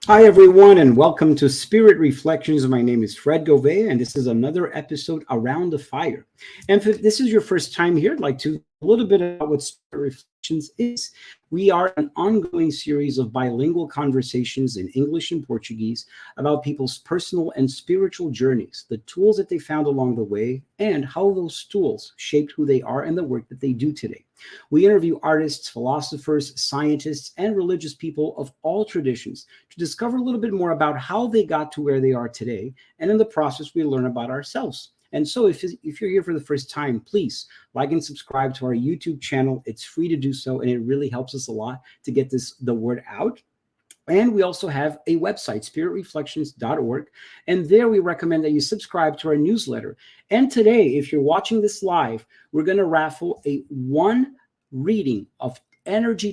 Hi, everyone, and welcome to Spirit Reflections. My name is Fred Gouveia, and this is another episode Around the Fire. And if this is your first time here, I'd like to a little bit about what Spirit Reflections is. We are an ongoing series of bilingual conversations in English and Portuguese about people's personal and spiritual journeys, the tools that they found along the way, and how those tools shaped who they are and the work that they do today. We interview artists, philosophers, scientists, and religious people of all traditions to discover a little bit more about how they got to where they are today. And in the process, we learn about ourselves. And so if you're here for the first time, please like and subscribe to our YouTube channel. It's free to do so, and it really helps us a lot to get the word out. And we also have a website, spiritreflections.org. And there we recommend that you subscribe to our newsletter. And today, if you're watching this live, we're going to raffle one reading of one energy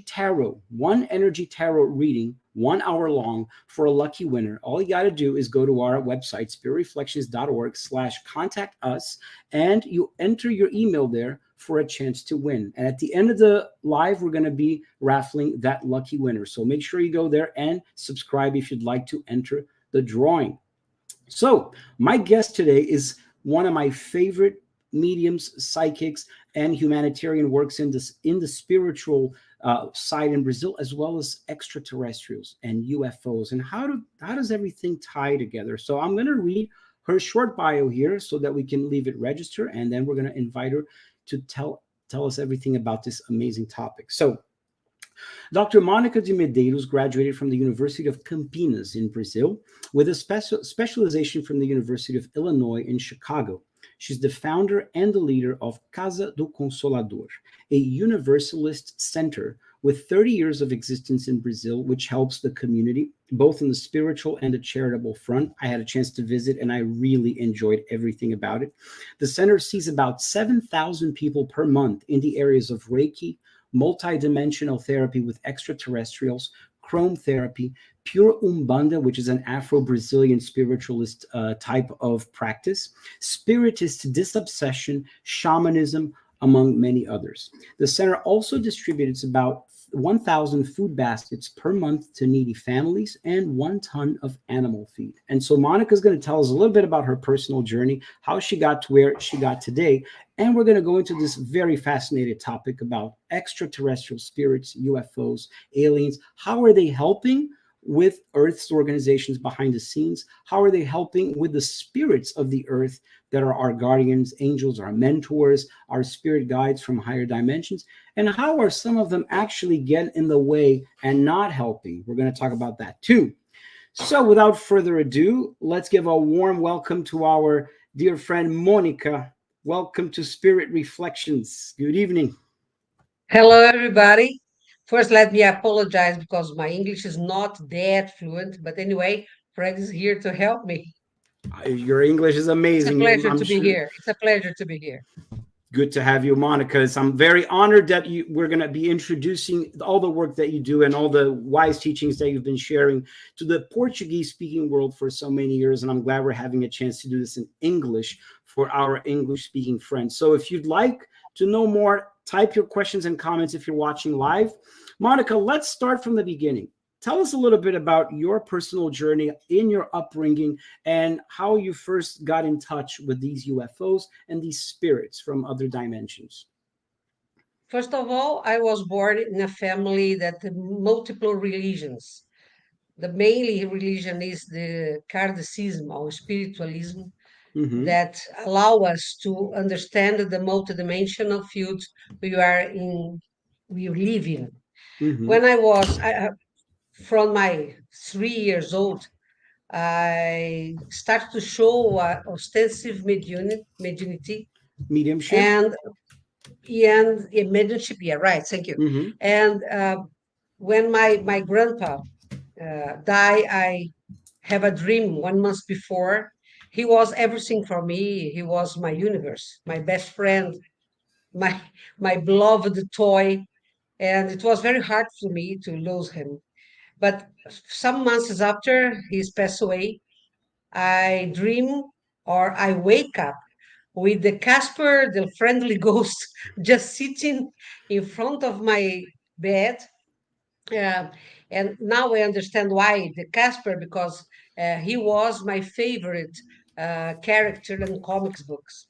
tarot reading, 1 hour long, for a lucky winner. All you got to do is go to our website, spiritreflections.org/contact us, and you enter your email there for a chance to win. And at the end of the live, we're going to be raffling that lucky winner. So make sure you go there and subscribe if you'd like to enter the drawing. So my guest today is one of my favorite mediums, psychics, and humanitarian works in the spiritual side in Brazil, as well as extraterrestrials and UFOs, and how does everything tie together. So I'm going to read her short bio here so that we can leave it register, and then we're going to invite her to tell us everything about this amazing topic. So Dr. Mônica de Medeiros graduated from the University of Campinas in Brazil with a specialization from the University of Illinois in Chicago. She's the founder and the leader of Casa do Consolador, a universalist center with 30 years of existence in Brazil, which helps the community, both in the spiritual and the charitable front. I had a chance to visit, and I really enjoyed everything about it. The center sees about 7,000 people per month in the areas of Reiki, multidimensional therapy with extraterrestrials, Chromotherapy, pure Umbanda, which is an Afro-Brazilian spiritualist type of practice, Spiritist Disobsession, Shamanism, among many others. The center also distributes about 1,000 food baskets per month to needy families and 1 ton of animal feed. And so Mônica is going to tell us a little bit about her personal journey, how she got to where she got today. And we're going to go into this very fascinating topic about extraterrestrial spirits, UFOs, aliens. How are they helping with Earth's organizations behind the scenes? How are they helping with the spirits of the Earth that are our guardians, angels, our mentors, our spirit guides from higher dimensions? And how are some of them actually getting in the way and not helping? We're going to talk about that too. So without further ado, let's give a warm welcome to our dear friend Mônica. Welcome to Spirit Reflections. Good evening. Hello, everybody. First, let me apologize because my English is not that fluent. But anyway, Fred is here to help me. Your English is It's a amazing. pleasure I'm to be sure. here. It's a pleasure to be here. Good to have you, Mônica. I'm very honored that we're going to be introducing all the work that you do and all the wise teachings that you've been sharing to the Portuguese-speaking world for so many years. And I'm glad we're having a chance to do this in English for our English-speaking friends. So if you'd like to know more, type your questions and comments if you're watching live. Mônica, let's start from the beginning. Tell us a little bit about your personal journey in your upbringing and how you first got in touch with these UFOs and these spirits from other dimensions. First of all, I was born in a family that had multiple religions. The mainly religion is the Kardechism or spiritualism Mm-hmm. that allow us to understand the multidimensional field we are in, we live in. Mm-hmm. When from my 3 years old, I started to show ostensive mediunity Mediumship. and mediumship. Yeah, right. Thank you. Mm-hmm. And when my grandpa died, I have a dream 1 month before. He was everything for me. He was my universe, my best friend, my my beloved toy, and it was very hard for me to lose him. But some months after he's passed away, I dream or I wake up with the Casper, the friendly ghost, just sitting in front of my bed. Uh, And now I understand why the Casper, because he was my favorite character in comics books.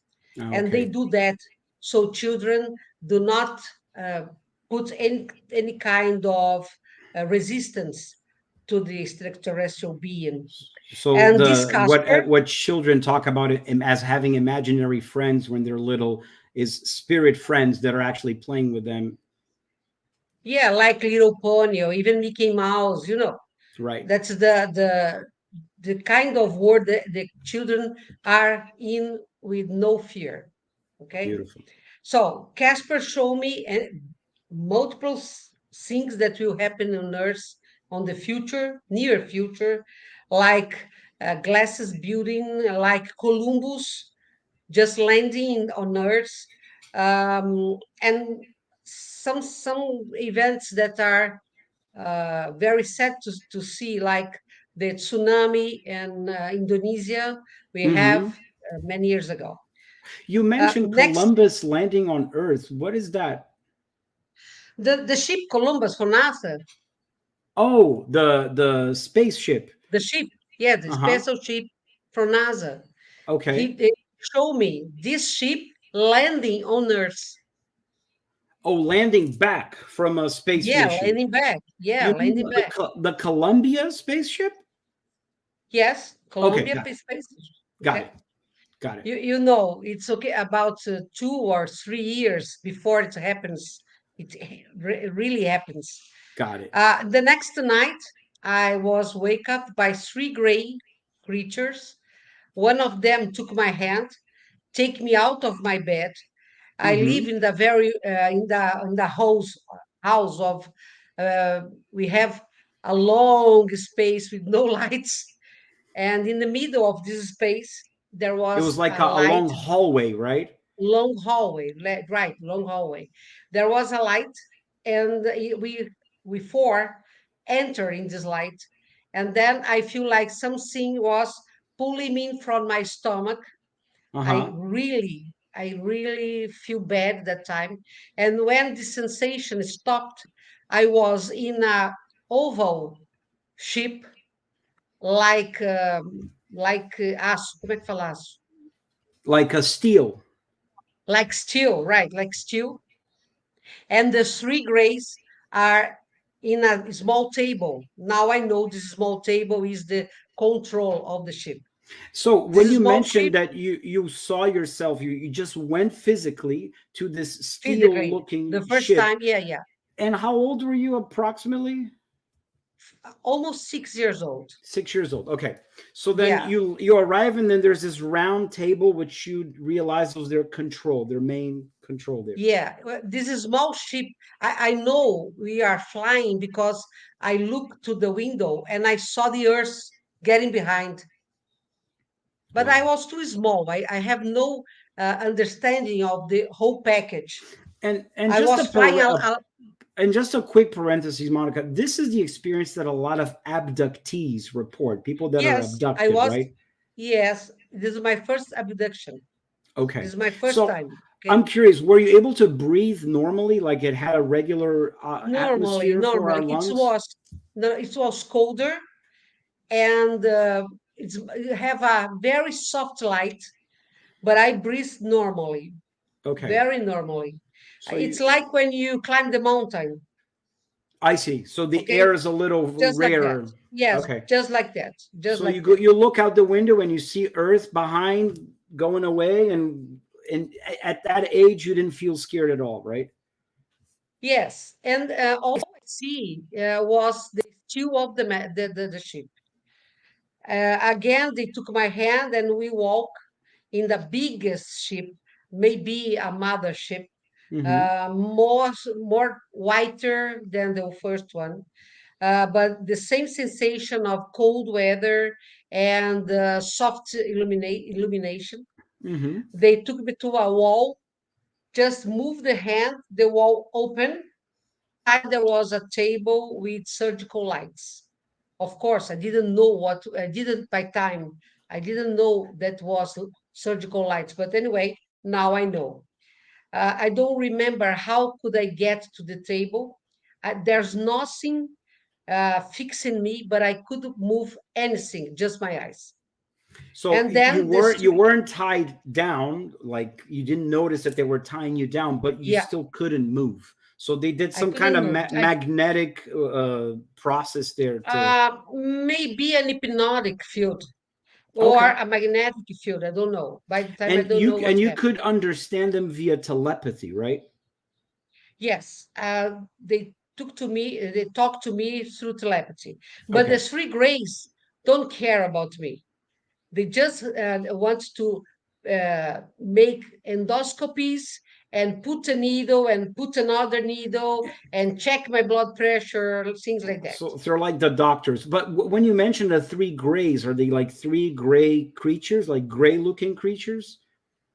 And they Okay. do that so children do not uh, put any kind of resistance to the extraterrestrial being. So And this the Casper, what children talk about it as having imaginary friends when they're little is spirit friends that are actually playing with them. yeah, like Little Pony or even Mickey Mouse, Right. that's the kind of world that the children are in with no fear. Okay. Beautiful. So Casper showed me multiple things that will happen on Earth on the future, near future, like glasses building, like Columbus just landing on Earth, and some events that are very sad to see, like the tsunami in Indonesia we have Hmm. many years ago. You mentioned Next, Columbus landing on Earth. What is that? the ship Columbus for NASA, Oh, the spaceship. the ship, yeah, the Uh huh. special ship from NASA. Okay. He showed me this ship landing on Earth. Oh, landing back from a space Yeah, mission. landing back. Yeah, You mean landing back. the Columbia spaceship? Yes, Okay, Columbia Space. got Okay. it, got it, You know, it's okay about 2 or 3 years before it happens. It really happens. got it. The next night, I was wake up by three gray creatures. One of them took my hand, take me out of my bed. I live Mm-hmm. in the very in the house of we have a long space with no lights, and in the middle of this space there It was was like a a light, long hallway, right? long hallway, right, long hallway. There was a light, and we four enter in this light, and then I feel like something was pulling me from my stomach. Uh huh. I really feel bad that time. And when the sensation stopped, I was in a oval ship, aço, como é que fala aço? Like a steel. Like steel, right? Like steel. And the three grays are in a small table. Now I know this small table is the control of the ship. So when This you small mentioned ship, that you saw yourself, you just went physically to this steel physically, the looking first ship. time, yeah, yeah, And how old were you approximately? almost 6 years old. 6 years old. Okay. So then Yeah, you arrive and then there's this round table which you realize was their control, their main control there. yeah. Well, this is small ship. I know we are flying because I looked to the window and I saw the Earth getting behind. But I Wow. was too small. I have no understanding of the whole package. And I just was flying out. and just a quick parenthesis, Monica. This is the experience that a lot of abductees report. People that are Yes, I abducted, was. right? Yes, this is my first abduction. This Okay. is my first So time. I'm Okay, curious, were you able to breathe normally? Like it had a regular normally, atmosphere for our normally it lungs? was. No, it was colder, and it have a very soft light, but I breathe normally, Okay. very normally. So It's you, like when you climb the mountain, I see. So the air okay? is a little Just like that. rarer. Yes, Okay. just like that. Just So you like go, that. you look out the window and you see Earth behind going away, and at that age you didn't feel scared at all, right? Yes, and all I see was the stew of the ship. Again, they took my hand and we walk in the biggest ship, maybe a mother ship, Mm-hmm. more whiter than the first one, but the same sensation of cold weather and soft illumination. Mm-hmm. They took me to a wall, just move the hand, the wall open. Inside there was a table with surgical lights. Of course, I didn't know what I didn't by time. I didn't know that was surgical lights. But anyway, now I know. I don't remember how could I get to the table. There's nothing fixing me, but I couldn't move anything, just my eyes. So And then you weren't tied down, like you didn't notice that they were tying you down, but you yeah, still couldn't move. So they did I some kind couldn't of move. magnetic process there to. Maybe an hypnotic field or Okay. a magnetic field. I don't know. By the time, I And don't know what you happened. could understand them via telepathy, right? Yes, they talked to me through telepathy. But the Okay. three grays don't care about me. They just want to make endoscopies and put a needle and put another needle and check my blood pressure, things like that. So they're like the doctors. But when you mentioned the three grays, are they like three gray creatures, like gray looking creatures?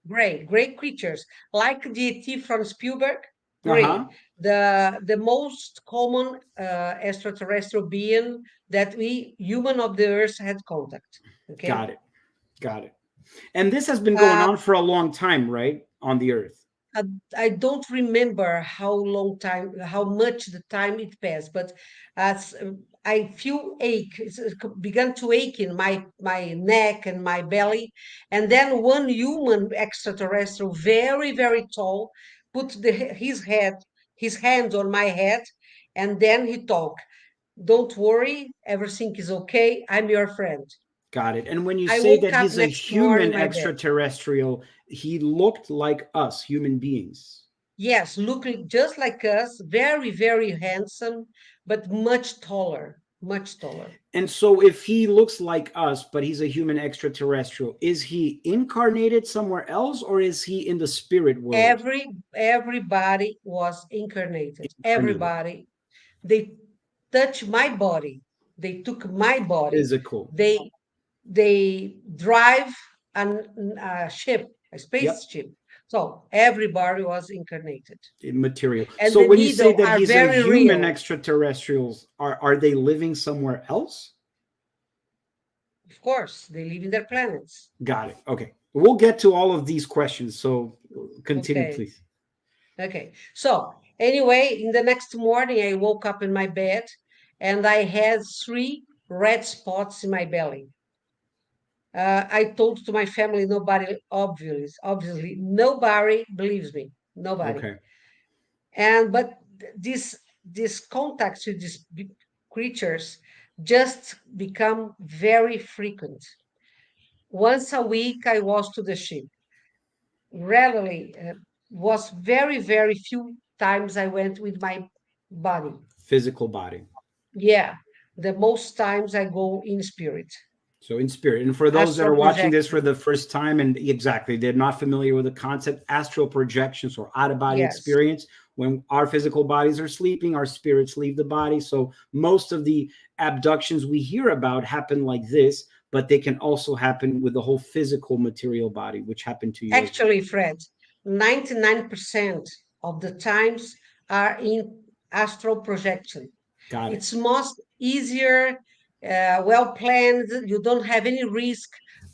Great creatures like the ET from Spielberg. Uh huh. Great. The most common extraterrestrial being that we human of the earth had contact. Okay. Got it. Got it. And this has been going Uh, on for a long time, right? On the earth. I, I don't remember how much the time it passed, but as I feel ache, began to ache in my neck and my belly, and then one human extraterrestrial, very very tall, put his hand on my head, and then he talked. Don't worry, everything is okay. I'm your friend. Got it. And when you I say woke that up he's a next morning human in my bed. extraterrestrial, he looked like us, human beings. Yes, looking just like us, very, very handsome, but much taller, much taller. And so, if he looks like us, but he's a human extraterrestrial, is he incarnated somewhere else or is he in the spirit world? Everybody was incarnated. Incarnated, Everybody. They touched my body. They took my body. physical. They they drive a ship, a Yep, spaceship. So everybody was incarnated. material. And So, the when you say needle that are he's a very human real. extraterrestrials, are they living somewhere else? Of course, they live in their planets. Got it. Okay. We'll get to all of these questions. So, continue, Okay. please. Okay. So anyway, in the next morning, I woke up in my bed and I had three red spots in my belly. I told to my family, nobody, obviously, nobody believes me. Nobody. Okay. And but this contacts with these creatures just become very frequent. Once a week, I was to the ship. Rarely was very very few times I went with my body. Physical body. Yeah, the most times I go in spirit, So in spirit. And for those that are astral watching this for projection. the first time, and exactly, they're not familiar with the concept, astral projections or out of body Yes, experience. When our physical bodies are sleeping, our spirits leave the body. So most of the abductions we hear about happen like this, but they can also happen with the whole physical material body, which happened to you as well. actually, Fred, 99% of the times are in astral projection. Got it. It's most easier, well planned. You don't have any risk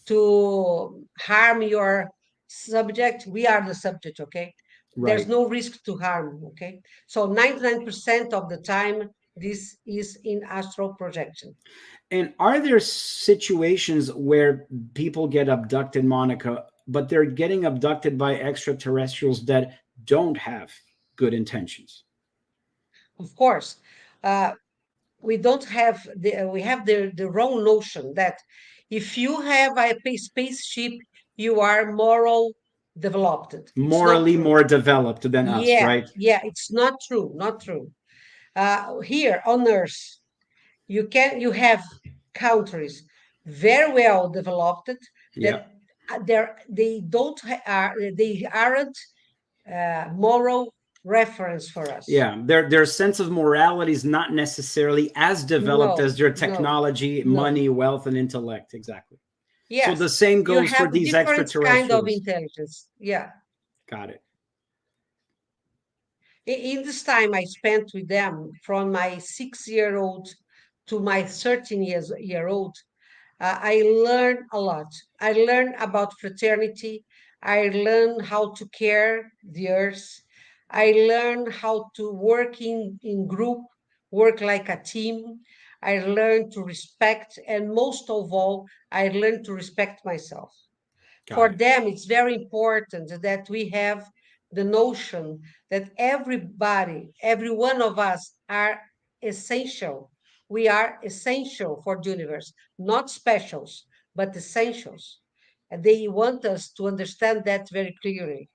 to harm your subject. We are the subject, okay? There's Right. no risk to harm, okay? So 99% of the time, this is in astral projection. And are there situations where people get abducted, Monica, but they're getting abducted by extraterrestrials that don't have good intentions? Of course, uh, we don't have we have the wrong notion that if you have a spaceship, you are moral developed. It's not Morally true. more developed than us, Yeah, right? yeah, it's not true, not true. Here on Earth, you have countries very well developed Yeah. that they don't are they aren't moral reference for us. Yeah. Their sense of morality is not necessarily as developed No, as their no, technology, no. money, wealth, and intellect. Exactly. So the Yes, same you goes for have these different kind of extraterrestrials. intelligence. Yeah. Got it. In this time I spent with them from my 6 year old to my 13 year old, I learned a lot. I learned about fraternity. I learned how to care the earth. I learned how to work in group work like a team. I learned to respect, and most of all, I learned to respect myself. For Got it. them, it's very important that we have the notion that everybody, every one of us are essential. We are essential for the universe, not specials, but essentials. And they want us to understand that very clearly.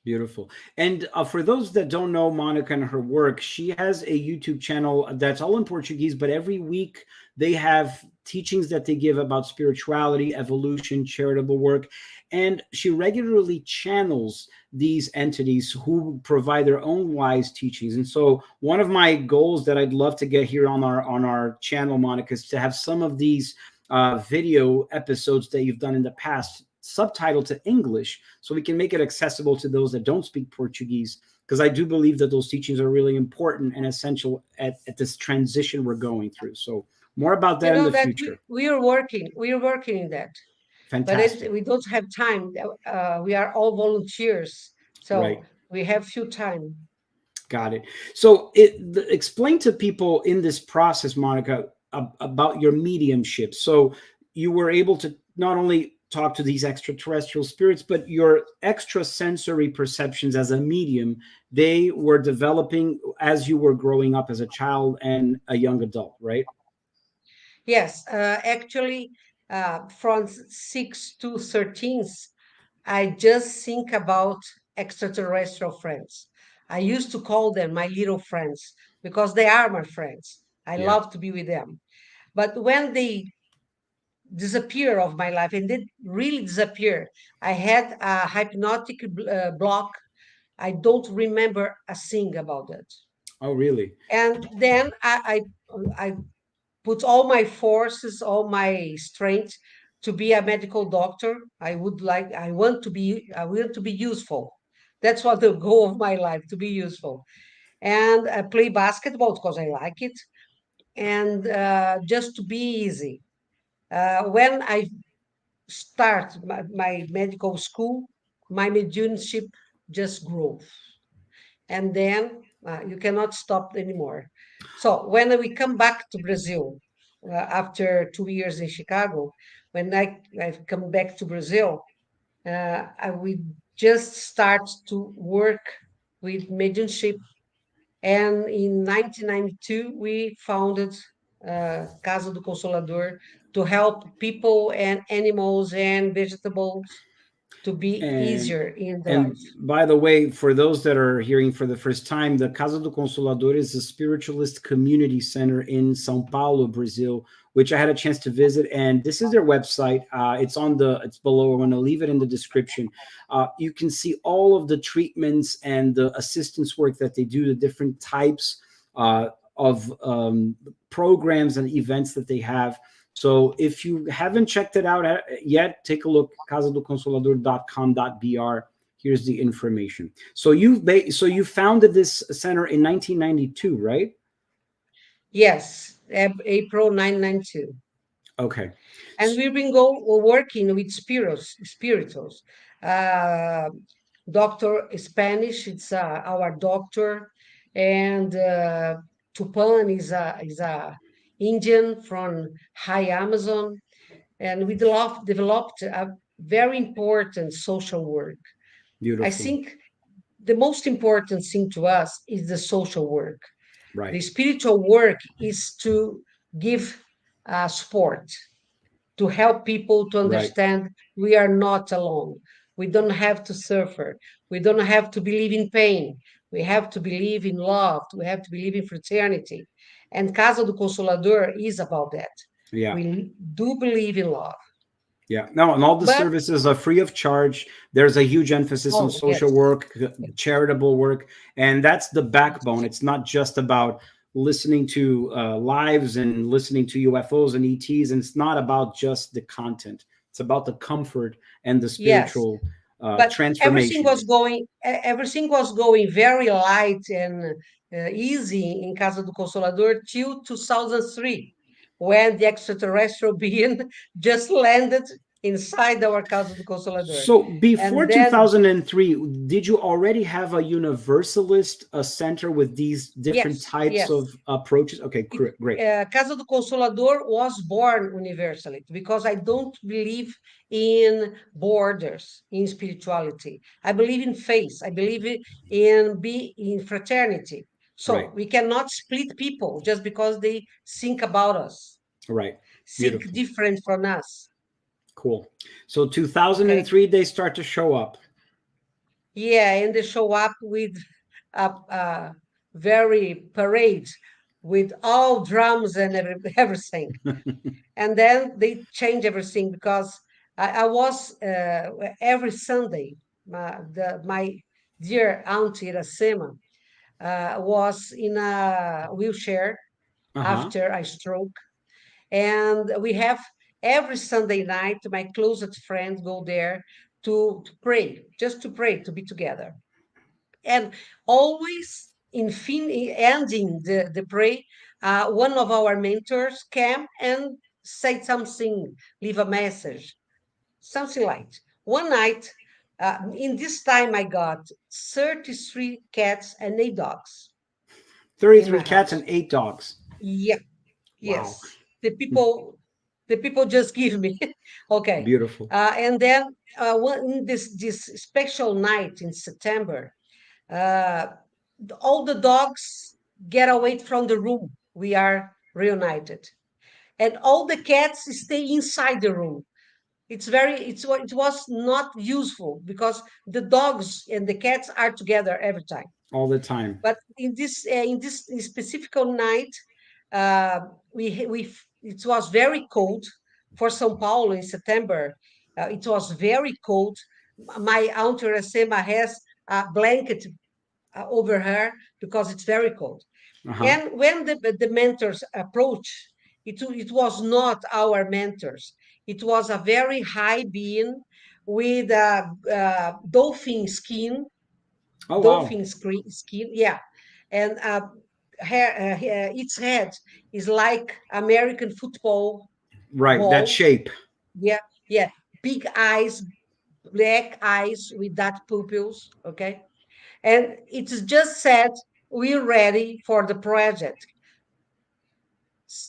Beautiful. And for those that don't know Monica and her work, she has a YouTube channel that's all in Portuguese, but every week they have teachings that they give about spirituality, evolution, charitable work. And she regularly channels these entities who provide their own wise teachings. And so one of my goals that I'd love to get here on our channel, Monica, is to have some of these video episodes that you've done in the past subtitled to English so we can make it accessible to those that don't speak Portuguese, because I do believe that those teachings are really important and essential at this transition we're going through. So more about You that in know the that future. we are working in that, but Fantastic. we don't have time. We are all volunteers, Right. so we have few time. Got it. So explain to people in this process, Monica, about your mediumship. So you were able to not only talk to these extraterrestrial spirits, but your extrasensory perceptions as a medium, they were developing as you were growing up as a child and a young adult, right? Yes, actually, from 6 to 13, I just think about extraterrestrial friends. I used to call them my little friends because they are my friends. I Yeah. love to be with them. But when they disappear of my life, and they really disappear, I had a hypnotic block. I don't remember a thing about it. Oh, really? And then I put all my forces, all my strength to be a medical doctor. I want to be useful. That's what the goal of my life, to be useful. And I play basketball because I like it, and just to be easy. When I start my medical school, my mediumship just grew, and then you cannot stop anymore. So when we come back to Brazil after 2 years in Chicago, when I've come back to Brazil, we just start to work with mediumship. And in 1992, we founded Casa do Consolador to help people and animals and vegetables to be And easier in the and life. by the way, for those that are hearing for the first time, the Casa do Consolador is a spiritualist community center in São Paulo, Brazil, which I had a chance to visit. And this is their website. It's below. I'm going to leave it in the description. You can see all of the treatments and the assistance work that they do, the different types of programs and events that they have. So if you haven't checked it out yet, take a look, casadoconsolador.com.br. Here's the information. So you founded this center in 1992, right? Yes, April 992. Okay. And we've been working with spirituals. Uh, Doctor Spanish, it's our doctor, and Tupan is a Indian from high Amazon, and we developed a very important social work. I Beautiful. think the most important thing to us is the social work. The Right. spiritual work is to give support, to help people to Right. understand we are not alone. We don't have to suffer. We don't have to believe in pain. We have to believe in love. We have to believe in fraternity. And Casa do Consolador is about that. Yeah. We do believe in love. Yeah, no, and all the But, services are free of charge. There's a huge emphasis on oh, yes, social work, yes, charitable work, and that's the backbone. yes, It's not just about listening to lives and listening to UFOs and ETs, and it's not about just the content. It's about the comfort and the yes. spiritual But transformation. everything was going very light and easy in Casa do Consolador till 2003, when the extraterrestrial being just landed inside our Casa do Consolador. So before And then, 2003, did you already have a universalist center with these different yes, types of yes. approaches? Okay, It, great. Casa do Consolador was born universalist because I don't believe in borders in spirituality. I believe in faith. I believe in fraternity. Right, So we cannot split people just because they think about us, right. think Beautiful. different from us. Cool. So Okay. 2003, they start to show up. Yeah, and they show up with a very parade with all drums and everything. And then they change everything because I was every Sunday. My dear auntie Iracema was in a wheelchair Uh-huh. after a stroke, and we have every Sunday night. My closest friends go there to pray, just to pray, to be together, and always ending the pray, one of our mentors came and said something, leave a message, something like. One night, in this time, I got 33 cats and 8 dogs in 33 my cats and house. 8 dogs. Yeah, Wow. yes. The people just give me. Okay. Beautiful. And then this special night in September, uh, all the dogs get away from the room. We are reunited, and all the cats stay inside the room. It was not useful because the dogs and the cats are together every time. All the time. But in this specific night, uh, it was very cold for São Paulo in September. It was very cold. My aunt Iracema has a blanket over her because it's very cold. Uh-huh. And when the mentors approach, it was not our mentors. It was a very high being with a Oh, wow. dolphin skin, yeah. And its head is like American football Right, that ball. shape. Yeah, yeah. Big eyes, black eyes with that pupils, okay? And it's just said, we're ready for the project.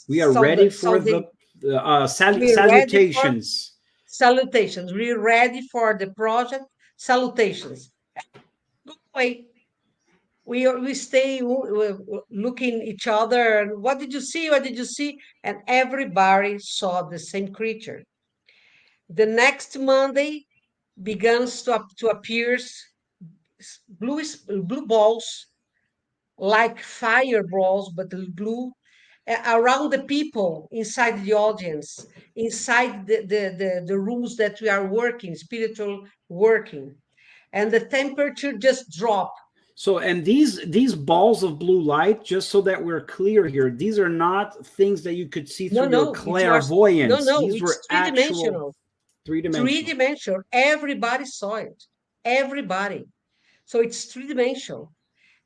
We are So ready the so for they the we're ready for salutations. salutations. We're ready for the project salutations. Go away. We stay looking each other. And what did you see? What did you see? And everybody saw the same creature. The next Monday begins to appear blue balls like fireballs, but blue, around the people inside the audience, inside the rooms that we are working, spiritual working. And the temperature just dropped. So, and these balls of blue light, just so that we're clear here, these are not things that you could see No, through your no, it was, no, clairvoyance. no, These were it's three actual dimensional. Three three-dimensional. dimensional. Everybody saw it. Everybody. So it's three dimensional.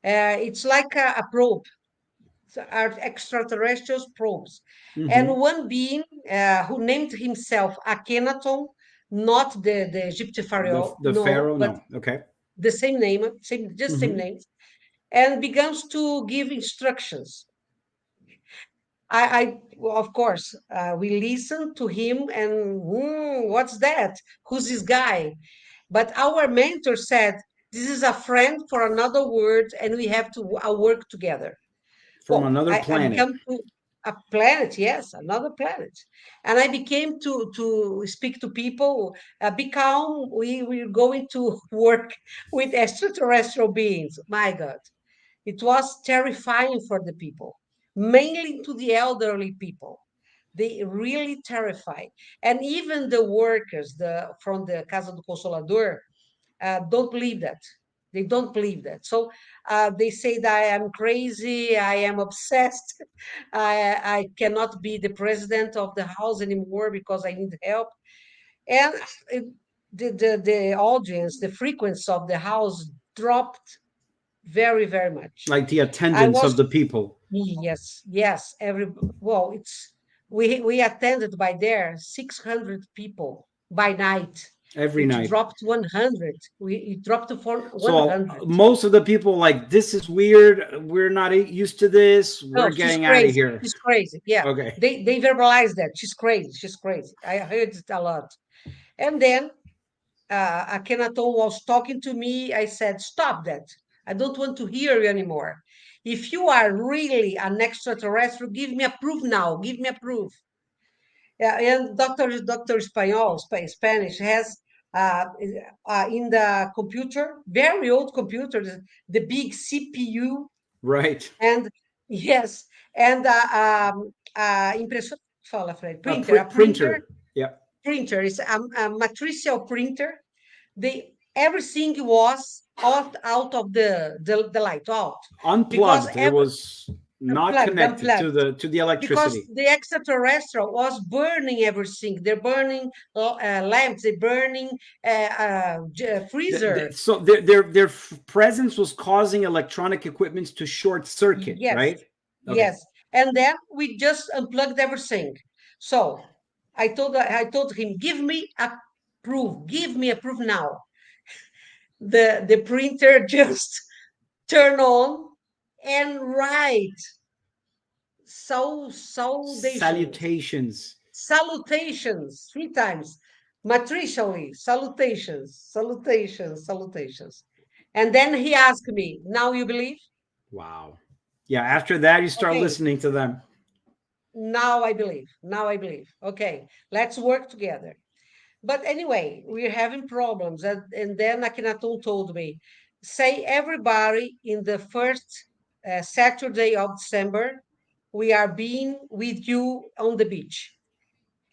It's like a probe, are extraterrestrials probes. And Mm-hmm. one being who named himself Akhenaton, not the Egyptian pharaoh, The no, pharaoh, but no. Okay. the same name, just same Mm-hmm. names, and begins to give instructions. Well, of course, we listen to him and what's that? Who's this guy? But our mentor said, this is a friend for another word, and we have to work together. From Well, another I planet. became to a planet, yes, another planet. And I became to speak to people, be calm, we're going to work with extraterrestrial beings. My God, it was terrifying for the people, mainly to the elderly people. They really terrified. And even the workers from the Casa do Consolador, don't believe that. They don't believe that. So they say that I am crazy, I am obsessed, I cannot be the president of the house anymore because I need help. And it, the audience, the frequency of the house dropped very, very much. Like the I attendance was, of the people. yes, yes, well, we attended by there 600 people. by night. Every It night. dropped 100. It dropped to So 100. most of the people like, this is weird. We're not used to this. We're No, she's getting out of crazy. here. She's crazy. Yeah, Okay. they verbalize that she's crazy. She's crazy. I heard it a lot. And then Akhenaton was talking to me. I said, "Stop that! I don't want to hear you anymore. If you are really an extraterrestrial, give me a proof now. Give me a proof." Yeah, and Doctor Spanish has in the computer, very old computer, the big CPU, Right. and yes, and impressor, fala, Fred, printer, a printer, Printer. Yeah. printer is a matricial printer. They everything was out of the light out because Unplugged. It was not connected to unplugged the because electricity. the extraterrestrial was burning everything. They're burning lamps. They're burning freezer. So their presence was causing electronic equipments to short circuit, Yes, right? Okay. yes. And then we just unplugged everything. So I told him, give me a proof. Give me a proof now. The printer just turn on and write salutations, Salutations. salutations 3 times, matricially, salutations. And then he asked me, now you believe? Wow. Yeah. After that, you start Okay, listening to them. now I believe. Now I believe. Okay, let's work together. But anyway, we're having problems. And then Akhenaton told me, say everybody in the first Saturday of December, we are being with you on the beach.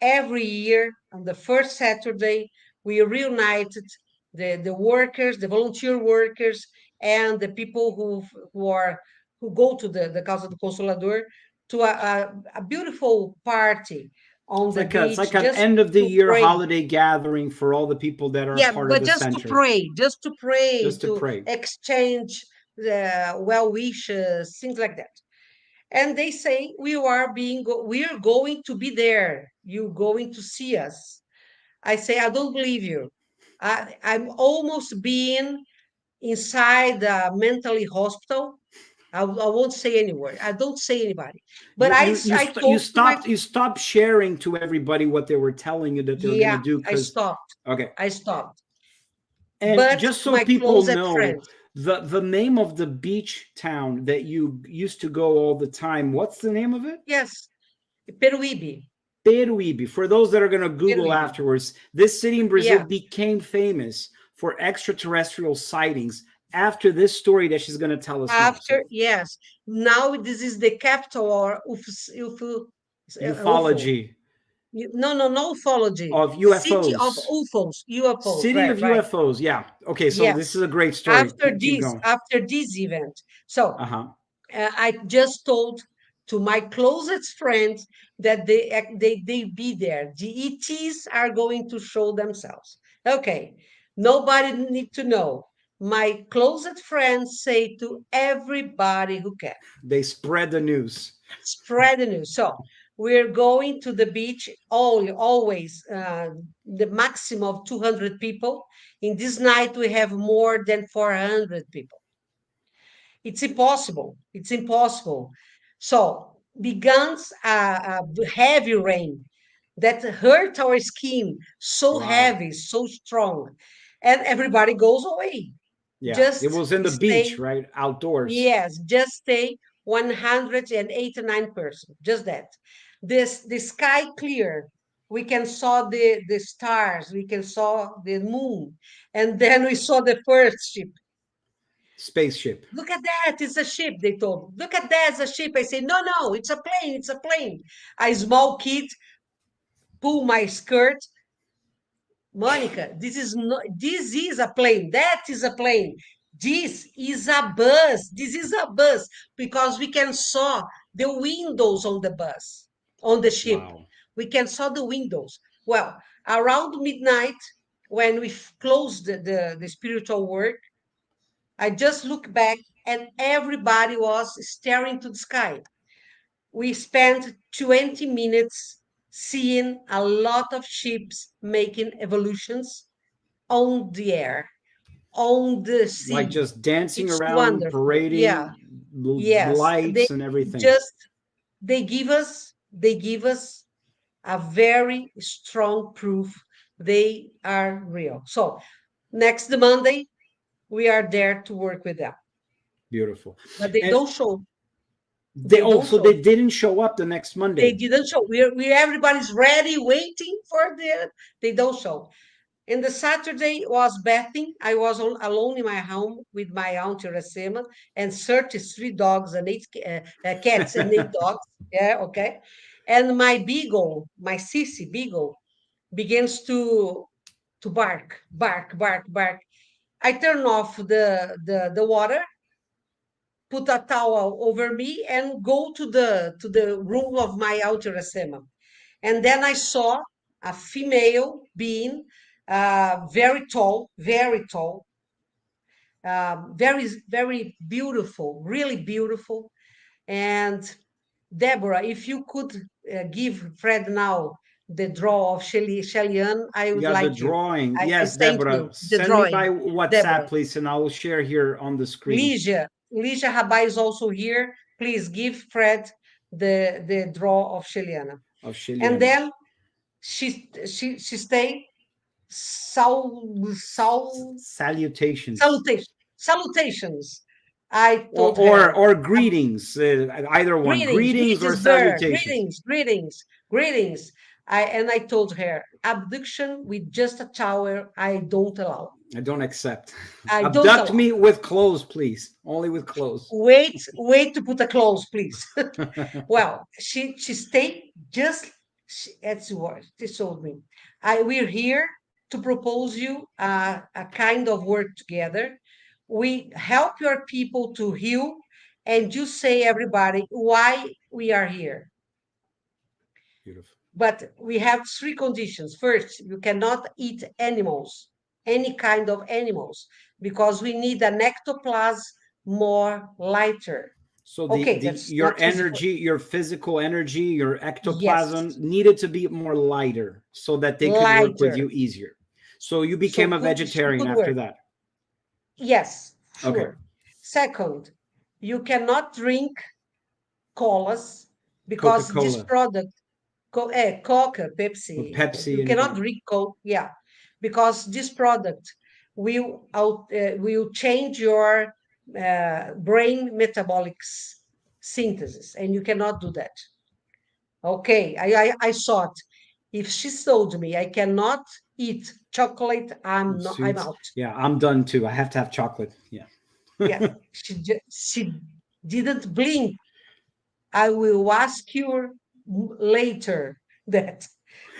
Every year on the first Saturday, we reunited the workers, the volunteer workers, and the people who go to the Casa do Consolador to a beautiful party on the It's beach like an just end of the to year pray. holiday gathering for all the people that are Yeah, part of but the center, just to pray, just to to pray. exchange the well wishes, things like that. And they say we are going to be there. You're going to see us. I say I don't believe you. I'm almost being inside the mentally hospital. I won't say any word. I don't say anybody. But I told to my You stopped sharing to everybody what they were telling you that they were going to yeah, do I because stopped. okay. I stopped. And But just so my people closest know, friends, the name of the beach town that you used to go all the time, what's the name of it? yes, Peruíbe, Peruíbe. For those that are going to Google Peruíbe. afterwards, this city in Brazil Yeah, became famous for extraterrestrial sightings after this story that she's going to tell us now. after So, yes, now this is the capital or UFO. ufology No ufology. of City of UFOs, UFOs, city right, of right. UFOs. Yeah. Okay. So this Yes. is a great story. Keep going. After this event. So Uh huh. I just told to my closest friends that they be there. The ETs are going to show themselves. Okay, nobody need to know. My closest friends say to everybody who can, They spread the news. spread the news. So we're going to the beach, always the maximum of 200 people. In this night, we have more than 400 people. It's impossible. It's impossible. So begins a heavy rain that hurt our skin, so Wow. heavy, so strong, and everybody goes away. Yeah. It Just was in the beach, stay, right? Outdoors. yes, just stay 189%. Just that. The sky clear. We can saw the stars. We can saw the moon, and then we saw the first ship. Spaceship. Look at that, it's a ship, they told me. Look at that, it's a ship. I say, no, no, it's a plane, it's a plane. A small kid pull my skirt. Monica, this is a plane. That is a plane. This is a bus. This is a bus because we can saw the windows on the bus, on the ship. Wow. We can saw the windows. Well, around midnight, when we closed the spiritual work, I just look back and everybody was staring to the sky. We spent 20 minutes seeing a lot of ships making evolutions on the air, on the Like sea. just dancing It's around, wonderful. Yeah. parading Yes. They lights and everything. just they give us a very strong proof they are real. So next Monday we are there to work with them. Beautiful. But they And don't show. they They don't also show. they didn't show up the next They Monday. didn't show. We everybody's ready, waiting for the. They don't show. And the Saturday was bathing. I was alone in my home with my aunt Iracema and 33 dogs and eight cats and eight dogs. Yeah, okay. And my beagle, my sissy beagle, begins to bark, bark, bark, bark. I turn off the water, put a towel over me, and go to the room of my aunt Iracema. And then I saw a female being, very tall, very, very beautiful, really beautiful. And Deborah, if you could give Fred now the draw of Shellyan, I would Yeah, the like you. drawing. I Yes, sent Deborah. you the Send me by drawing, WhatsApp, Deborah. please, and I will share here on the screen Ligia Rabai is also here. Please give Fred the draw of Sheliana. of And Shiliana. then she stayed sal, Salutations. salutation, salutations. I told her, Or greetings, either one, greetings, greetings or greetings, Bear, salutations. greetings, greetings, greetings. I told her, abduction with just a towel, I don't allow. I don't accept. I don't Abduct allow. me with clothes, please. Only with clothes. Wait to put a close, please. Well, she stayed just as what she told me. We're here to propose you a kind of work together. We help your people to heal, and you say everybody why we are here. Beautiful. But we have three conditions. First, you cannot eat animals, any kind of animals, because we need an ectoplasm more lighter. So Okay, the that's your not easy for. energy, your physical energy, your ectoplasm Yes, needed to be more lighter so that they could work with lighter. you easier. So you So became a she vegetarian could after work. that. Yes, Okay. sure. Second, you cannot drink colas because this Coca-Cola, product, Coca, Pepsi, Pepsi, you cannot anything. drink Coke. Yeah, because this product will change your brain metabolic synthesis, and you cannot do that. Okay, I saw it. If she told me I cannot eat chocolate, I'm not. I'm Sweets. out. Yeah, I'm done too. I have to have chocolate. Yeah. Yeah, she didn't blink. I will ask you later that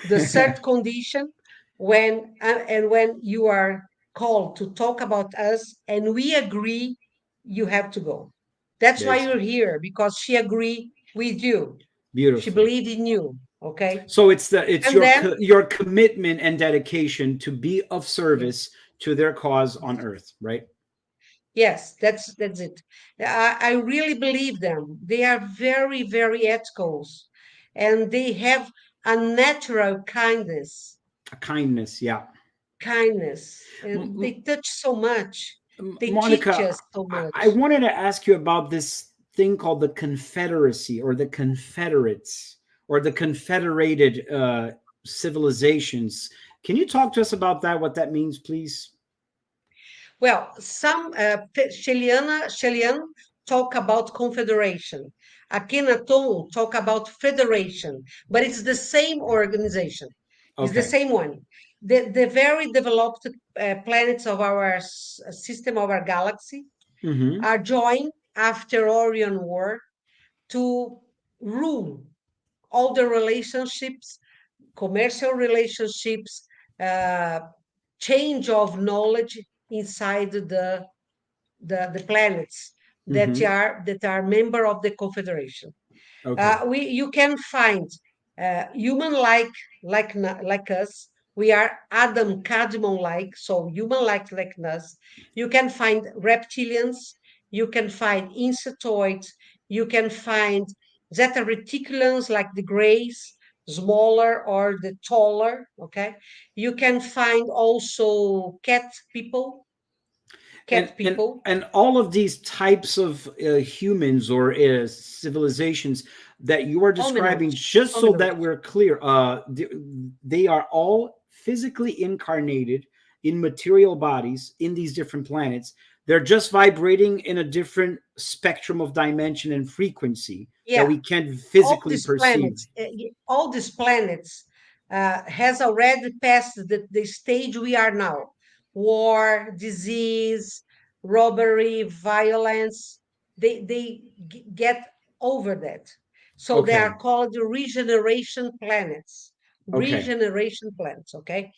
the third condition and when you are called to talk about us and we agree, you have to go. That's why There's you're here because she agreed with you. She beautiful. believed in you. Okay, So it's and then your commitment and dedication to be of yes. service to their cause on earth, right? Yes, that's it. I really believe them. They are very, very ethical, and they have a natural kindness, A kindness, yeah. and they touch so much. They teach Monica, us so I much. wanted to ask you about this thing called the Confederacy or the Confederates or the Confederated civilizations. Can you talk to us about that? What that means, please? Well, some Sheliana talk about confederation. Akhenaton talk about federation, but it's the same organization. It's the Okay. same one. The very developed planets of our system of our galaxy Mm-hmm. are joined after Orion War to rule all the relationships, commercial relationships, uh, change of knowledge inside the planets Mm-hmm. that are member of the confederation. Okay. We you can find human like us. We are Adam Cadmon like, so human like us. You can find reptilians. You can find insectoids. You can find zeta reticulans like the Greys. smaller or the taller, okay? You can find also and cat people, and all of these types of humans or civilizations that you are describing, hominoids, just so that hominoids. we're clear, they are all physically incarnated in material bodies in these different planets. They're just vibrating in a different spectrum of dimension and frequency that Yeah, we can't all physically these perceive. planets, all these planets has already passed the stage we are now. War, disease, robbery, violence. They get over that. So they Okay. are called regeneration planets. Okay. Regeneration planets, okay?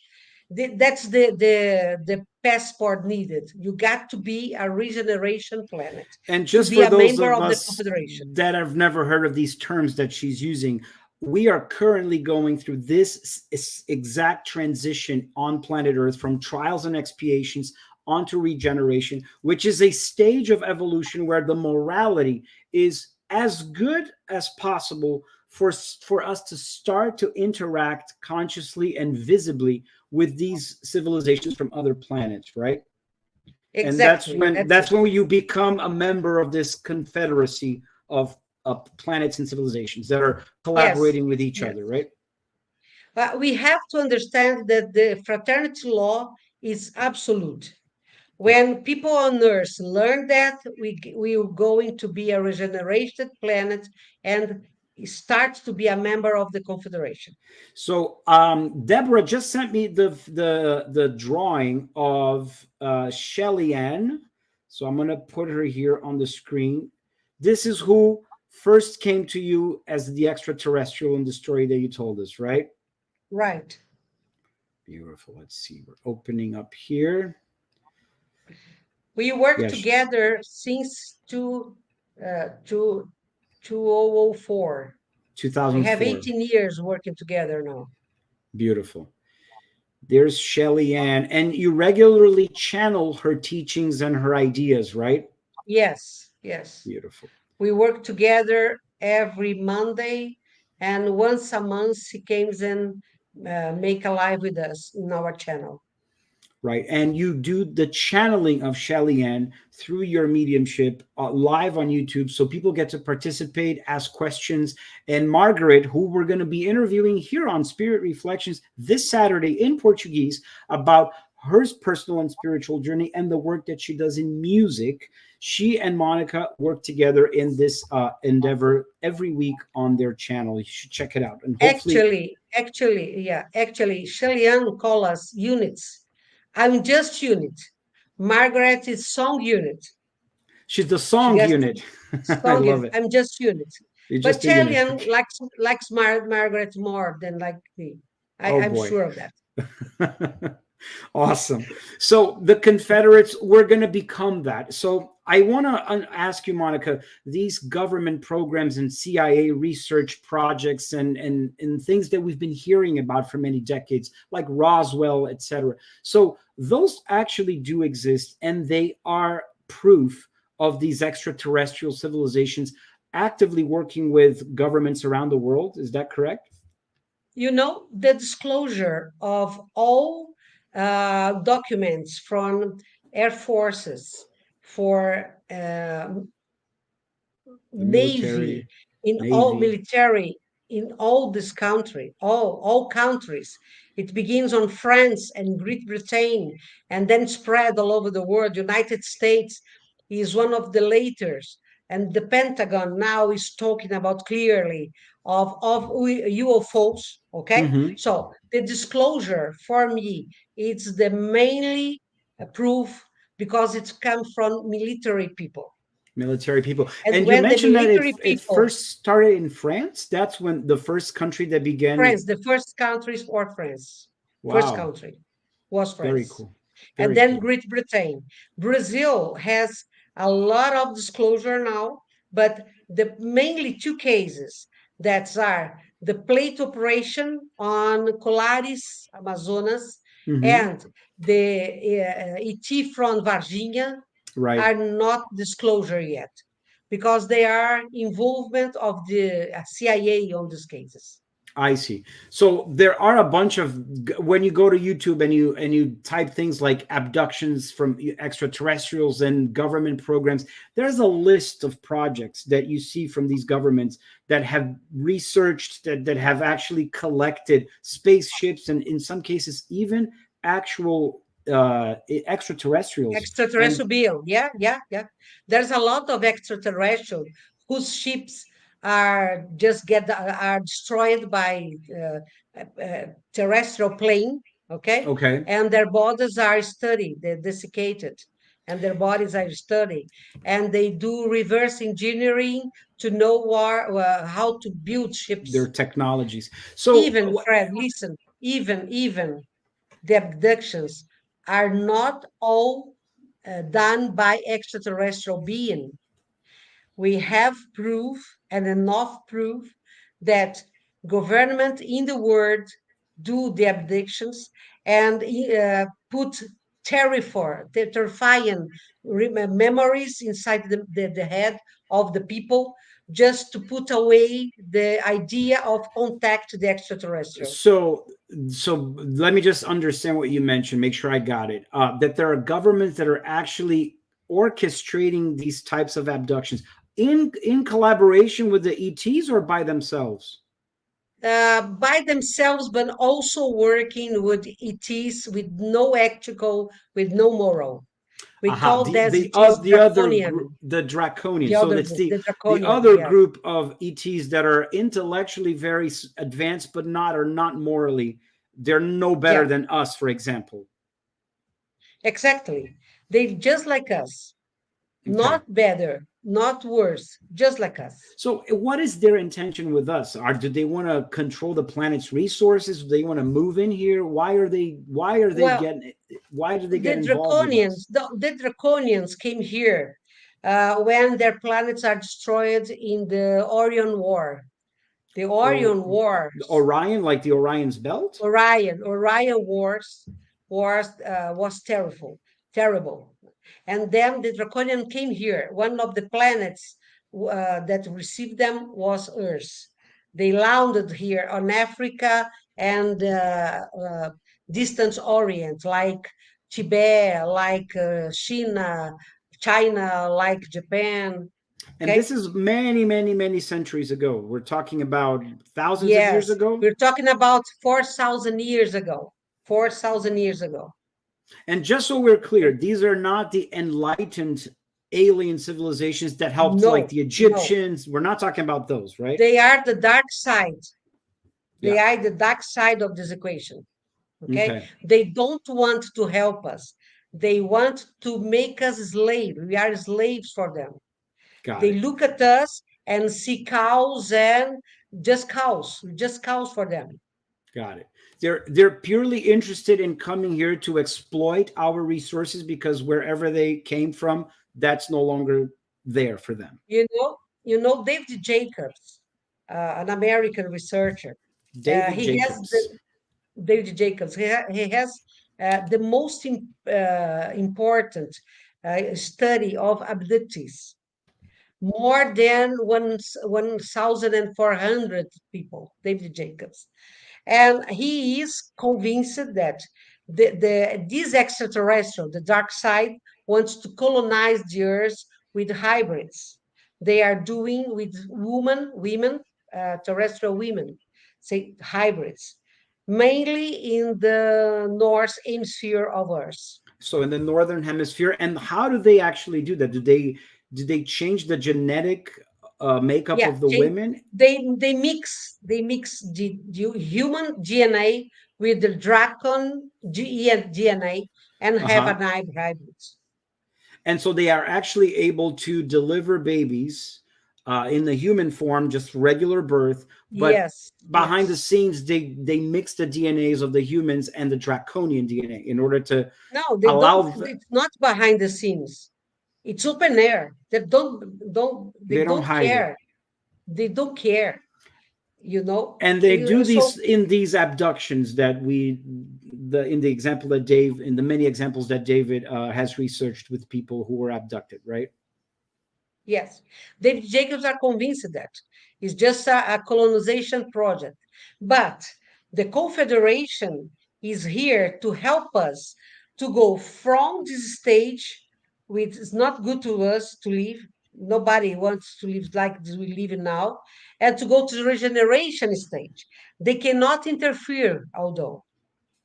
That's the passport needed. You got to be a regeneration planet And to just be for a those member of of the us Confederation. that have never heard of these terms that she's using, we are currently going through this exact transition on planet Earth from trials and expiations onto regeneration, which is a stage of evolution where the morality is as good as possible for us to start to interact consciously and visibly with these civilizations from other planets, right? And Exactly. That's that's it. when you become a member of this confederacy of planets and civilizations that are Yes. collaborating with each Yes. other, right? But we have to understand that the fraternity law is absolute. Yeah. When people on Earth learn that, we are going to be a regenerated planet and start to be a member of the Confederation. So Deborah just sent me the drawing of Shelly Ann. So I'm gonna put her here on the screen. This is who first came to you as the extraterrestrial in the story that you told us, right? Right. Beautiful. Let's see. We're opening up here. We work Yes, together since two, 2004. We have 2004. 18 years working together now. Beautiful. There's Shelly Ann, and you regularly channel her teachings and her ideas, right? Yes, yes. Beautiful. We work together every Monday, and once a month he comes and make a live with us in our channel. Right. And you do the channeling of Shelly Ann through your mediumship live on YouTube. So people get to participate, ask questions. And Margaret, who we're going to be interviewing here on Spirit Reflections this Saturday in Portuguese about her personal and spiritual journey and the work that she does in music. She and Monica work together in this endeavor every week on their channel. You should check it out. And hopefully, Actually, Shellyan call us units. I'm just unit. Margaret is song unit. she's the She song gets unit. I song love unit. it. I'm just unit. You're But just a unit. Shellyan likes Margaret more than like me. Oh I'm boy. sure of that. Awesome. So the Confederates, we're going to become that. So I want to ask you, Monica, these government programs and CIA research projects and things that we've been hearing about for many decades, like Roswell, etc. So those actually do exist, and they are proof of these extraterrestrial civilizations actively working with governments around the world. Is that correct? You know, the disclosure of all documents from air forces for The navy military, in all Navy. military in all this country, all countries. It begins on France and Great Britain and then spread all over the world. United States is one of the latest, and the Pentagon now is talking about clearly of UFOs. Okay, Hmm. so the disclosure for me it's the mainly proof because it's come from military people. Military people. And And you when the mentioned that military it people, first started in France. That's when the first country that began. France, the first countries were France. First Wow. country was Very France. cool. And Very then cool. Great Britain. Brazil has a lot of disclosure now, but the mainly two cases that are the plate operation on Colares, Amazonas, Hmm. and the ET from Varginha Right. are not disclosure yet because they are involvement of the CIA on these cases. I see. So there are a bunch of, when you go to YouTube and you type things like abductions from extraterrestrials and government programs, there's a list of projects that you see from these governments that have researched, that have actually collected spaceships, and in some cases even actual extraterrestrials. And Extraterrestrial being, yeah, yeah, yeah. There's a lot of extraterrestrial whose ships are destroyed by terrestrial plane, okay, okay, and their bodies are studied, they're desiccated, and their bodies are studied, and they do reverse engineering to know how to build their ships. technologies. So Even Fred, listen, even the abductions are not all done by extraterrestrial being. We have proof and enough proof that government in the world do the abductions and put terrifying memories inside the head of the people just to put away the idea of contact to the extraterrestrial. so so let me just understand what you mentioned, make sure I got it. That there are governments that are actually orchestrating these types of abductions in collaboration with the ETs or by themselves. By themselves, but also working with ETs with no ethical, with no moral. We Aha, call that it is the other group, draconian. the draconian. The So other that's group, the the draconian, other yeah, group of ETs that are intellectually very advanced, but not morally. They're no better yeah, than us, for example. exactly. They just like us, Okay. not better, not worse, just like us. So, what is their intention with us? Do they want to control the planet's resources? Do they want to move in here? Why are they? Why are they Well, getting? Why do they get involved with us? The draconians came here when their planets are destroyed in the Orion War. The Or Orion Wars, Orion, like the Orion's belt? Orion was terrible, terrible. And then the Draconian came here. One of the planets that received them was Earth. They landed here on Africa and distant Orient, like Tibet, like China, like Japan. And Okay. this is many, many, many centuries ago. We're talking about thousands of years Yes, ago. we're talking about 4,000 years ago. 4,000 years ago. And just so we're clear, these are not the enlightened alien civilizations that helped, like No, the no. Egyptians. We're not talking about those, right? They are the dark side. They Yeah. are the dark side of this equation. Okay. Okay. They don't want to help us. They want to make us slaves. We are slaves for them. Got They it. look at us and see cows and just cows for them. Got it. They're purely interested in coming here to exploit our resources because wherever they came from, that's no longer there for them. You know David Jacobs, an American researcher. David He has Jacobs. David Jacobs. He has the most important study of abductees. More than 1,400 people, David Jacobs. And he is convinced that this extraterrestrial, the dark side, wants to colonize the earth with hybrids. They are doing with women, terrestrial women, say hybrids, mainly in the north hemisphere of Earth. So in the northern hemisphere, and how do they actually do that? Do they change the genetic makeup Yeah, of the women? they mix the human DNA with the dragon DNA and have Uh-huh. an hybrid. And so they are actually able to deliver babies in the human form, just regular birth, but Yes, behind the yes. scenes they mix the DNAs of the humans and the draconian DNA in order to No, they don't. allow It's not behind the scenes. It's open air. They they don't don't hide it. care. They don't care. You know. And they do So these in these abductions that in the example that Dave, in the many examples that David has researched with people who were abducted, right? Yes. David Jacobs are convinced that it's just a colonization project. But the Confederation is here to help us to go from this stage, which is not good to us to live. Nobody wants to live like we live now, and to go to the regeneration stage. They cannot interfere, although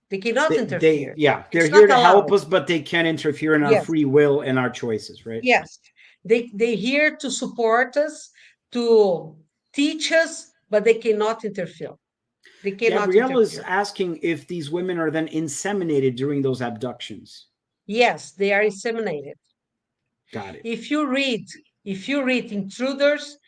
they cannot interfere. Yeah, they're It's here not to help allowed. us, but they can't interfere in our Yes. free will and our choices, right? Yes, they're here to support us, to teach us, but they cannot interfere. They cannot Gabrielle is interfere. asking if these women are then inseminated during those abductions. Yes, they are inseminated. Got it. If you read, if you read Intruders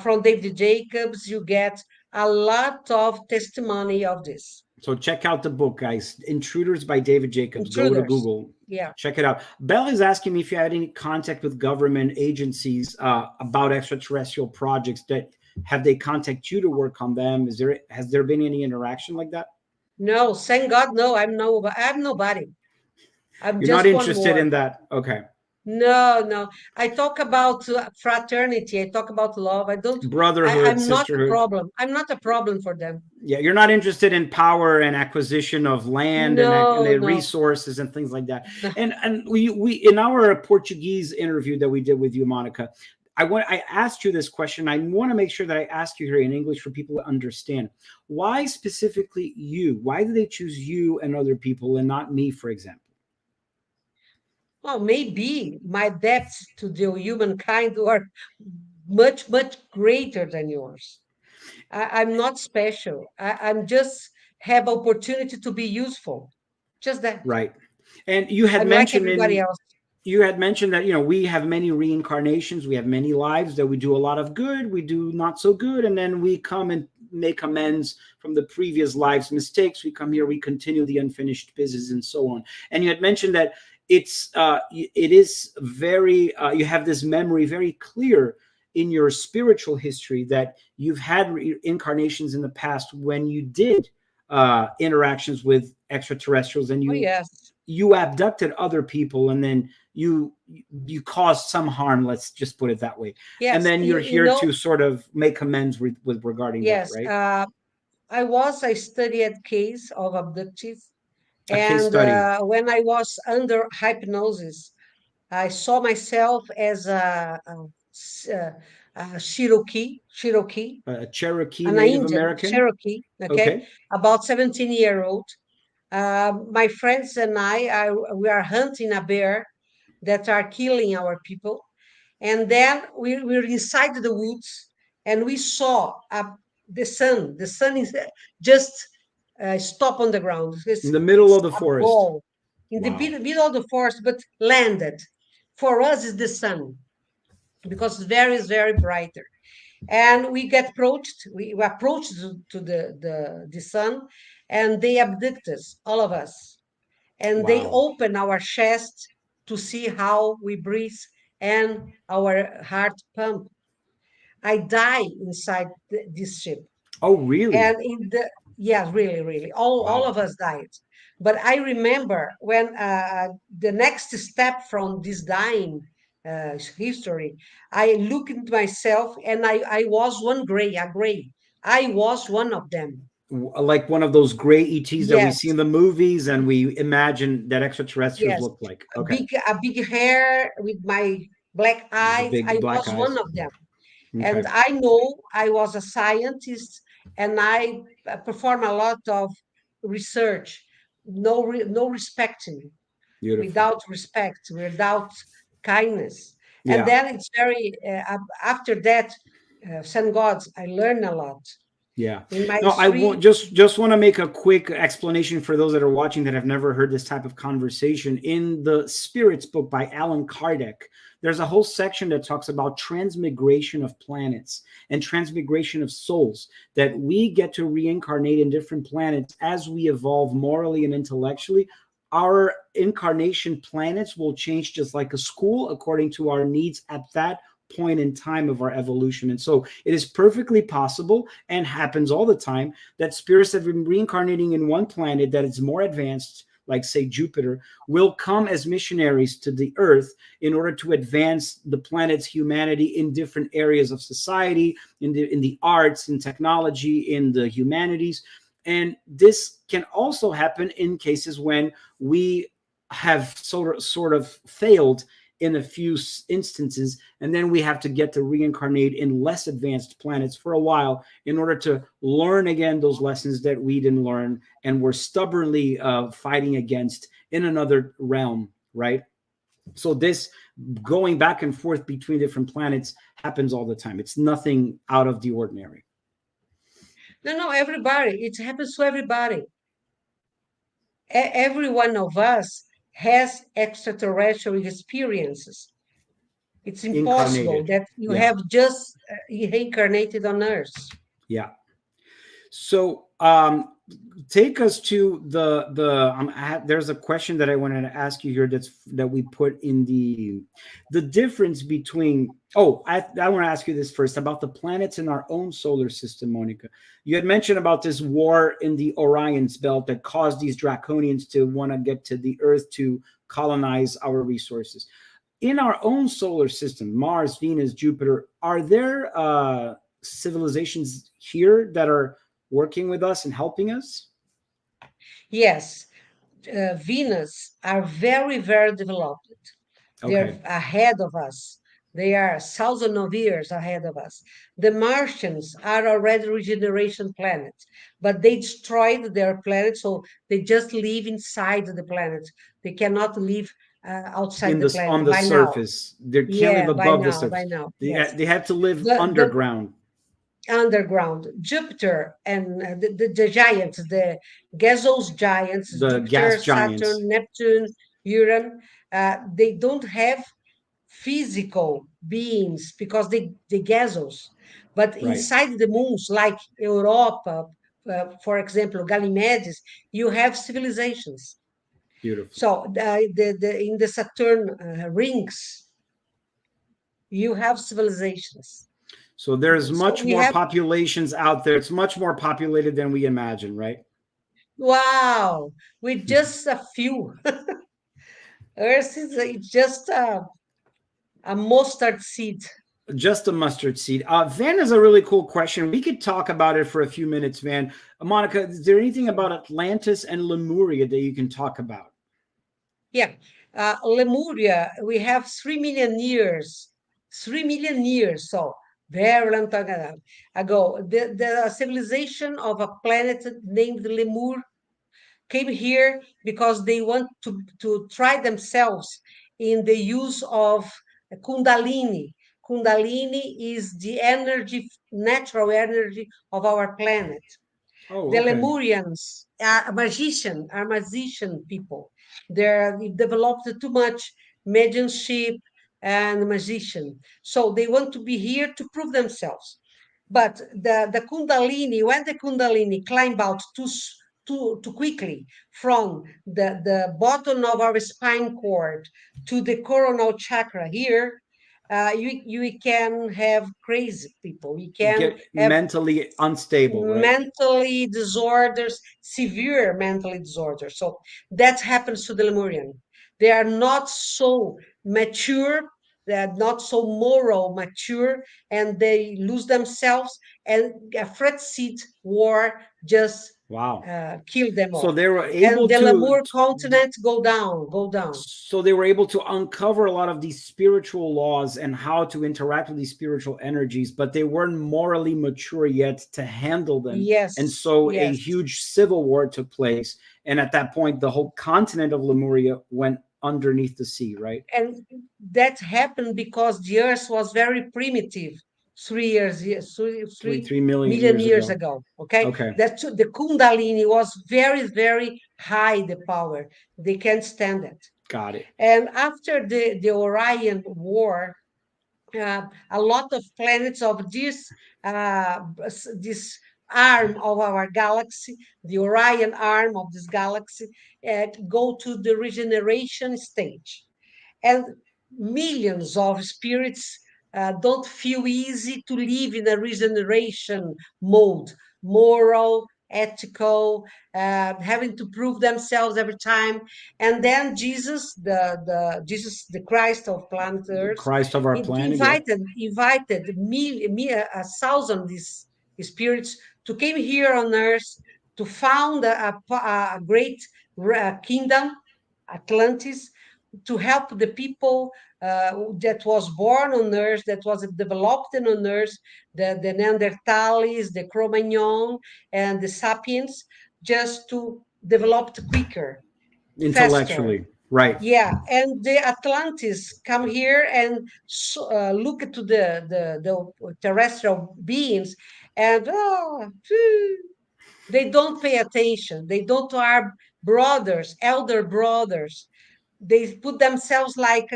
from David Jacobs, you get a lot of testimony of this. So check out the book, guys. Intruders by David Jacobs. Go to Intruders. Google. Yeah. Check it out. Belle is asking me if you had any contact with government agencies about extraterrestrial projects. That have they contacted you to work on them? Has there been any interaction like that? No, thank God, no. I'm nobody. I'm You're not just one interested more. in that. Okay. No, no. I talk about fraternity. I talk about love. I don't. Brotherhood, I'm not a sisterhood. problem. I'm not a problem for them. Yeah, you're not interested in power and acquisition of land and No, the no, resources and things like that. no. And we in our Portuguese interview that we did with you, Monica, I asked you this question. I want to make sure that I ask you here in English for people to understand. Why specifically you? Why do they choose you and other people and not me, for example? Well, maybe my debts to the humankind are much, much greater than yours. I'm not special. I'm just have opportunity to be useful. Just that. Right. And you had I'm like mentioned everybody in else. you had mentioned that we have many reincarnations, we have many lives, that we do a lot of good, we do not so good, and then we come and make amends from the previous lives mistakes. We come here, we continue the unfinished business and so on. And you had mentioned that it is very you have this memory very clear in your spiritual history that you've had incarnations in the past when you did interactions with extraterrestrials, and Oh, yes. you abducted other people, and then you caused some harm, let's just put it that way, and Yes. then you're You here know, to sort of make amends with regarding that, yes. right? I studied case of abductees. A case And study. when I was under hypnosis, I saw myself as a A Cherokee an Native Indian, American. Cherokee, okay, Okay. about 17-year-old. My friends and we are hunting a bear that are killing our people. And then we were inside the woods and we saw the sun. The sun is just stop on the ground. In the middle It's of the a forest. ball in the Wow. middle of the forest, but landed. For us, it's the sun because it's very, very brighter. And we get approached. We approached to the sun, and they abduct us, all of us. And they Wow. open our chest to see how we breathe and our heart pump. I die inside this ship. Oh, really? And in the yeah, really, really, all Wow. of us died. But I remember when the next step from this dying history, I look into myself and I was a gray. I was one of them. Like one of those gray ETs that we see Yes, in the movies and we imagine that extraterrestrials yes, look like. Okay. a big hair with my black The eyes. I big black was one eyes. of them. Okay. And I know I was a scientist and I perform a lot of research, no respecting, Beautiful. without respect, without kindness. And Yeah. then it's very, after that, thank God, I learned a lot. Yeah. In my No, I won't three, just want to make a quick explanation for those that are watching that have never heard this type of conversation. In the Spirits book by Allan Kardec, there's a whole section that talks about transmigration of planets and transmigration of souls, that we get to reincarnate in different planets as we evolve morally and intellectually. Our incarnation planets will change just like a school according to our needs at that point in time of our evolution. And so it is perfectly possible and happens all the time that spirits have been reincarnating in one planet that is more advanced, like say Jupiter, will come as missionaries to the Earth in order to advance the planet's humanity in different areas of society, in the arts, in technology, in the humanities. And this can also happen in cases when we have sort of failed in a few instances, and then we have to get to reincarnate in less advanced planets for a while in order to learn again those lessons that we didn't learn and were stubbornly fighting against in another realm, right? So this going back and forth between different planets happens all the time. It's nothing out of the ordinary. No, everybody. It happens to everybody. Every one of us has extraterrestrial experiences. It's impossible Incarnated. that you Yeah. have just reincarnated on Earth. Yeah. So take us to there's a question that I wanted to ask you here that we put in the difference between I want to ask you this first about the planets in our own solar system, Monica. You had mentioned about this war in the Orion's belt that caused these draconians to want to get to the Earth to colonize our resources. In our own solar system, Mars, Venus, Jupiter, are there civilizations here that are working with us and helping us? Yes, Venus are very, very developed. They're Okay. ahead of us. They are thousands of years ahead of us. The Martians are already regeneration planets, but they destroyed their planet, so they just live inside the planet. They cannot live outside In the this on planet the by now. surface. They can't live Yeah, above the by surface. now, They, yes. they have to live The underground. underground. Jupiter and the giants, the gaseous giants, The Jupiter, gas giants. Saturn, Neptune, Uranus, they don't have physical beings because they gaseous. But Right. inside the moons, like Europa, for example, Ganymedes, you have civilizations. Beautiful. So in the Saturn rings, you have civilizations. So there's So much we more have, populations out there. It's much more populated than we imagine, right? wow, with just a few. Earth is it's just a mustard seed. Just a mustard seed. Van is a really cool question. We could talk about it for a few minutes, Van. Monica, is there anything about Atlantis and Lemuria that you can talk about? Yeah, Lemuria, we have 3 million years, 3 million years, so very long time ago. The civilization of a planet named Lemur came here because they want to try themselves in the use of Kundalini. Kundalini is the energy, natural energy of our planet. Oh, The okay. Lemurians are magician people. They developed too much mediumship and magician. So they want to be here to prove themselves. But the Kundalini, when the Kundalini climb out too quickly from the bottom of our spine cord to the coronal chakra here, you can have crazy people. You can Get have mentally unstable, right? mentally disorders, severe mentally disorders. So that happens to the Lemurian. They are not so mature, they are not so moral mature, and they lose themselves, and a fratricide war just Wow. kill them So all. they were And able the to Lemur continent go down, go down. so they were able to uncover a lot of these spiritual laws and how to interact with these spiritual energies, but they weren't morally mature yet to handle them. And Yes, so a yes. huge civil war took place. And at that point, the whole continent of Lemuria went underneath the sea, right? And that happened because the Earth was very primitive 3, three 3 million million years years ago. ago. Okay, Okay. that the Kundalini was very, very high. The power they can't stand it. Got it. And after the Orion War, a lot of planets of this arm of our galaxy, the Orion arm of this galaxy, go to the regeneration stage, and millions of spirits don't feel easy to live in a regeneration mode, moral, ethical, having to prove themselves every time. And then Jesus, the Christ of planet The Earth, Christ of our planet. Yep. invited a thousand these spirits to came here on Earth to found a great kingdom, Atlantis, to help the people that was born on Earth, that was developed on Earth, the Neanderthals, the Cro-Magnon, and the Sapiens, just to develop quicker, faster. Intellectually, right. Yeah, and the Atlantis come here and look to the terrestrial beings, and they don't pay attention. They don't are brothers, elder brothers. They put themselves like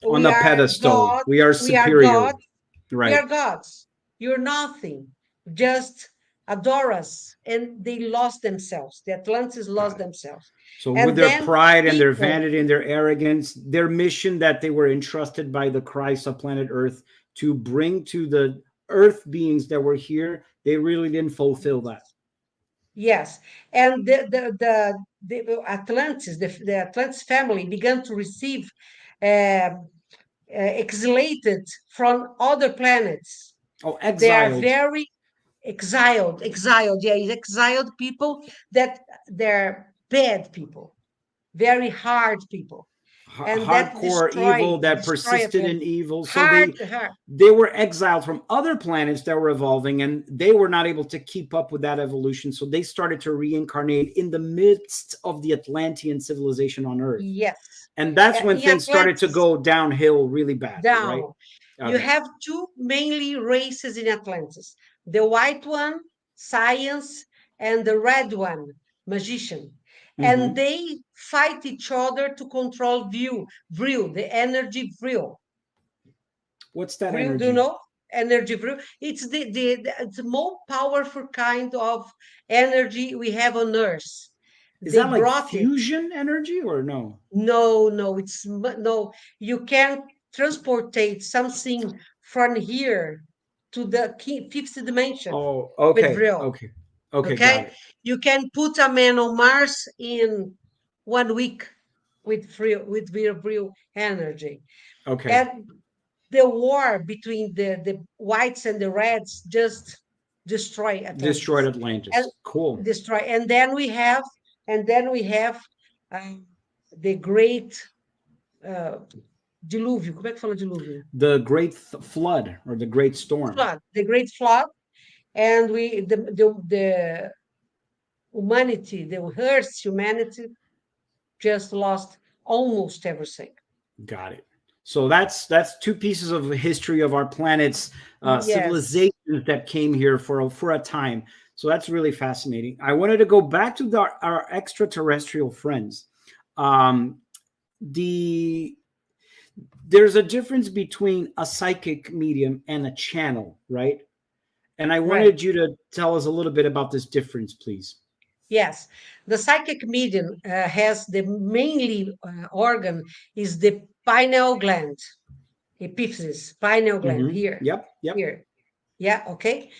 On we a are pedestal. God, We are we are superior. God, we Right. are gods. You're nothing. Just adore us. And they lost themselves. The Atlantis lost Got it. themselves. So with And their then pride and their people, vanity and their arrogance, their mission that they were entrusted by the Christ of planet Earth to bring to the Earth beings that were here, they really didn't fulfill that. yes, and the Atlantis, the Atlantis family began to receive exalated from other planets. Oh, They are exiled. very exiled. Yeah, exiled people that they're bad people, very hard people, and that Hardcore evil that destroy persisted Atlantis. in evil. So Hard, hard. they were exiled from other planets that were evolving, and they were not able to keep up with that evolution. So they started to reincarnate in the midst of the Atlantean civilization on Earth. Yes, And that's when in things started to Atlantis. go downhill really badly, right? Down. You Okay. have two mainly races in Atlantis: the white one, science, and the red one, magician. And Mm-hmm. they fight each other to control vril, the energy vril. What's that Vril, do you energy? know? Energy vril. It's the more powerful kind of energy we have on Earth. Is They that like brought it. fusion energy or no? No, no. You can transportate something from here to the fifth dimension Oh, with okay. Vril. Okay. Okay, got Okay, it. you can put a man on Mars in 1 week with Vril energy, Okay. and the war between the whites and the reds just destroy Destroyed Atlantis and Atlantis. Cool. destroy. And then we have um, the great uh, dilúvio. Como é que fala dilúvio? The great flood or the great storm. Flood. The great flood, and the humanity, the Earth's humanity, just lost almost everything. Got it. So that's two pieces of history of our planet's Yes, civilizations that came here for a time. So that's really fascinating. I wanted to go back to our extraterrestrial friends. Um, the There's a difference between a psychic medium and a channel, right? And I right. wanted you to tell us a little bit about this difference, please. Yes, the psychic medium has the mainly organ is the pineal gland, epiphysis, pineal gland Mm-hmm. here, Yep. Yep. here. Yeah, okay.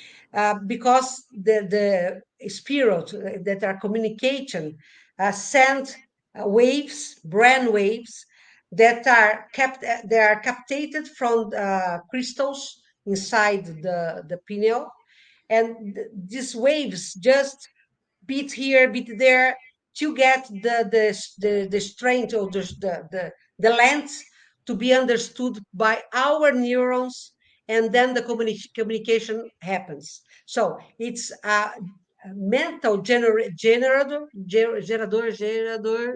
Because the spirit that are communication send waves, brain waves that are kept, they are captated from crystals inside the pineal, and these waves just beat here, beat there, to get the strength or the length to be understood by our neurons, and then the communication happens. So it's a mental generator